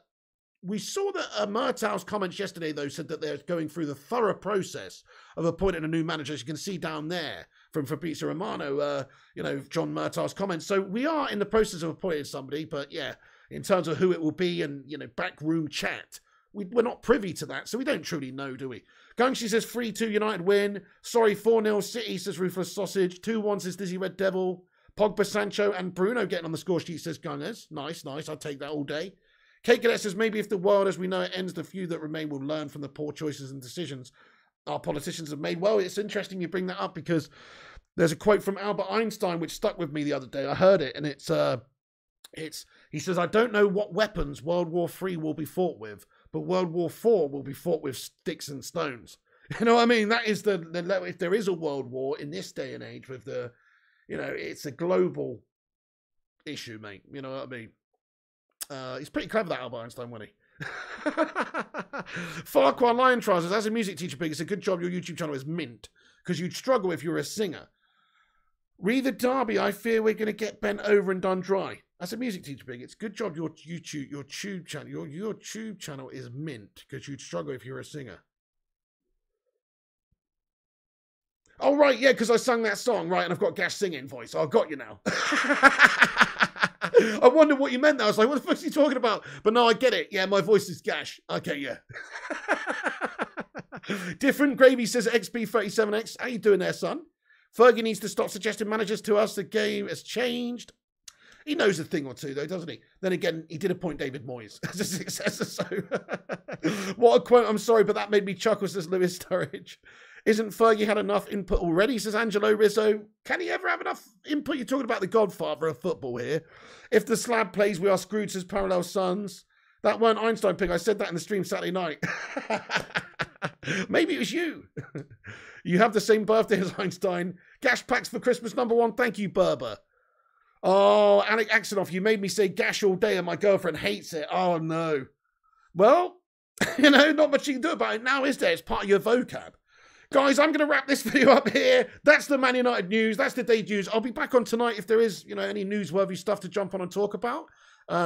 we saw that Murtaugh's comments yesterday, though, said that they're going through the thorough process of appointing a new manager, as you can see down there from Fabrizio Romano, John Murtaugh's comments. So we are in the process of appointing somebody, but yeah, in terms of who it will be and, backroom chat, we're not privy to that, so we don't truly know, do we? Gangshi says 3-2 United win. Sorry, 4-0 City, says Ruthless Sausage. 2-1 says Dizzy Red Devil. Pogba, Sancho and Bruno getting on the score sheet, says Gungers. Nice. I'll take that all day. Kate Cadet says, maybe if the world as we know it ends, the few that remain will learn from the poor choices and decisions our politicians have made. Well, it's interesting you bring that up because there's a quote from Albert Einstein which stuck with me the other day. I heard it, and he says, I don't know what weapons World War III will be fought with, but World War IV will be fought with sticks and stones. You know what I mean? That is if there is a world war in this day and age with it's a global issue, mate. You know what I mean? He's pretty clever, that Albert Einstein, wasn't he? Farquhar Lion Trousers, as a music teacher pig, it's a good job your YouTube channel is mint, because you'd struggle if you were a singer. Read the Derby, I fear we're going to get bent over and done dry. As a music teacher pig, it's a good job your tube channel is mint, because you'd struggle if you were a singer. Oh, right, yeah, because I sung that song, right, and I've got Gash singing voice. Oh, I got you now. I wondered what you meant there. I was like, what the fuck is he talking about? But no, I get it. Yeah, my voice is Gash. Okay, yeah. Different Gravy says XB37X. How you doing there, son? Fergie needs to stop suggesting managers to us. The game has changed. He knows a thing or two, though, doesn't he? Then again, he did appoint David Moyes as a successor, so... What a quote. I'm sorry, but that made me chuckle, says Lewis Sturridge. Isn't Fergie had enough input already, says Angelo Rizzo. Can he ever have enough input? You're talking about the godfather of football here. If the slab plays, we are screwed, says Parallel Sons. That weren't Einstein pig. I said that in the stream Saturday night. Maybe it was you. You have the same birthday as Einstein. Gash packs for Christmas #1. Thank you, Berber. Oh, Alec Axonoff, you made me say Gash all day and my girlfriend hates it. Oh, no. Well, not much you can do about it now, is there? It's part of your vocab. Guys, I'm going to wrap this video up here. That's the Man United news. That's the day news. I'll be back on tonight if there is, any newsworthy stuff to jump on and talk about.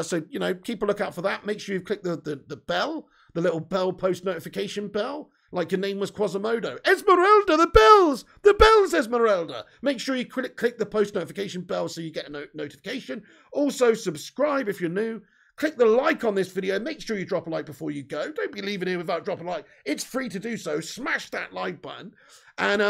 So, keep a lookout for that. Make sure you click the bell, the little bell post notification bell, like your name was Quasimodo. Esmeralda, the bells! The bells, Esmeralda! Make sure you click the post notification bell so you get a notification. Also, subscribe if you're new. Click the like on this video. Make sure you drop a like before you go. Don't be leaving here without dropping a like. It's free to do so. Smash that like button. And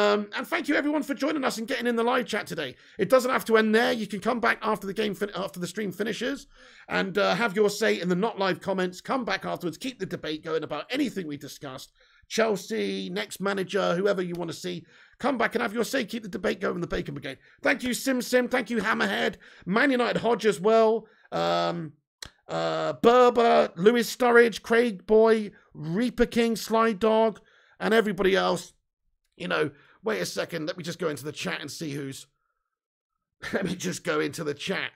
thank you everyone for joining us and getting in the live chat today. It doesn't have to end there. You can come back after the stream finishes and have your say in the not live comments. Come back afterwards. Keep the debate going about anything we discussed. Chelsea, next manager, whoever you want to see. Come back and have your say. Keep the debate going in the Bacon Brigade. Thank you, Sim. Thank you, Hammerhead. Man United Hodge as well. Berber, Lewis Sturridge, Craig Boy, Reaper King, Sly Dog, and everybody else. Wait a second. Let me just go into the chat and see who's... Let me just go into the chat.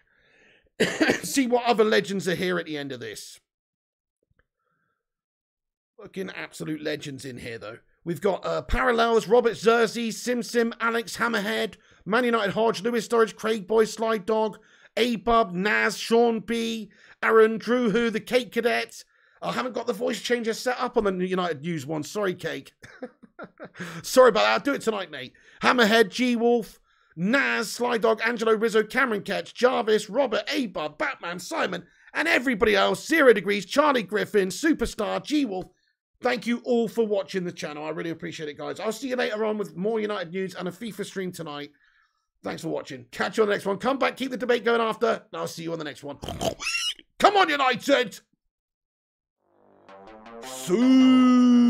See what other legends are here at the end of this. Fucking absolute legends in here, though. We've got Parallels, Robert Zersey, Sim, Alex Hammerhead, Man United Hodge, Lewis Sturridge, Craig Boy, Sly Dog, A-Bub, Naz, Sean B, Aaron, Drew Who, the Cake Cadet. I haven't got the voice changer set up on the United News one. Sorry, Cake. Sorry about that. I'll do it tonight, mate. Hammerhead, G-Wolf, Naz, Sly Dog, Angelo Rizzo, Cameron Ketch, Jarvis, Robert, A-Bub, Batman, Simon, and everybody else. 0 Degrees, Charlie Griffin, Superstar, G-Wolf. Thank you all for watching the channel. I really appreciate it, guys. I'll see you later on with more United news and a FIFA stream tonight. Thanks for watching. Catch you on the next one. Come back, keep the debate going after, and I'll see you on the next one. Come on, United! Soon.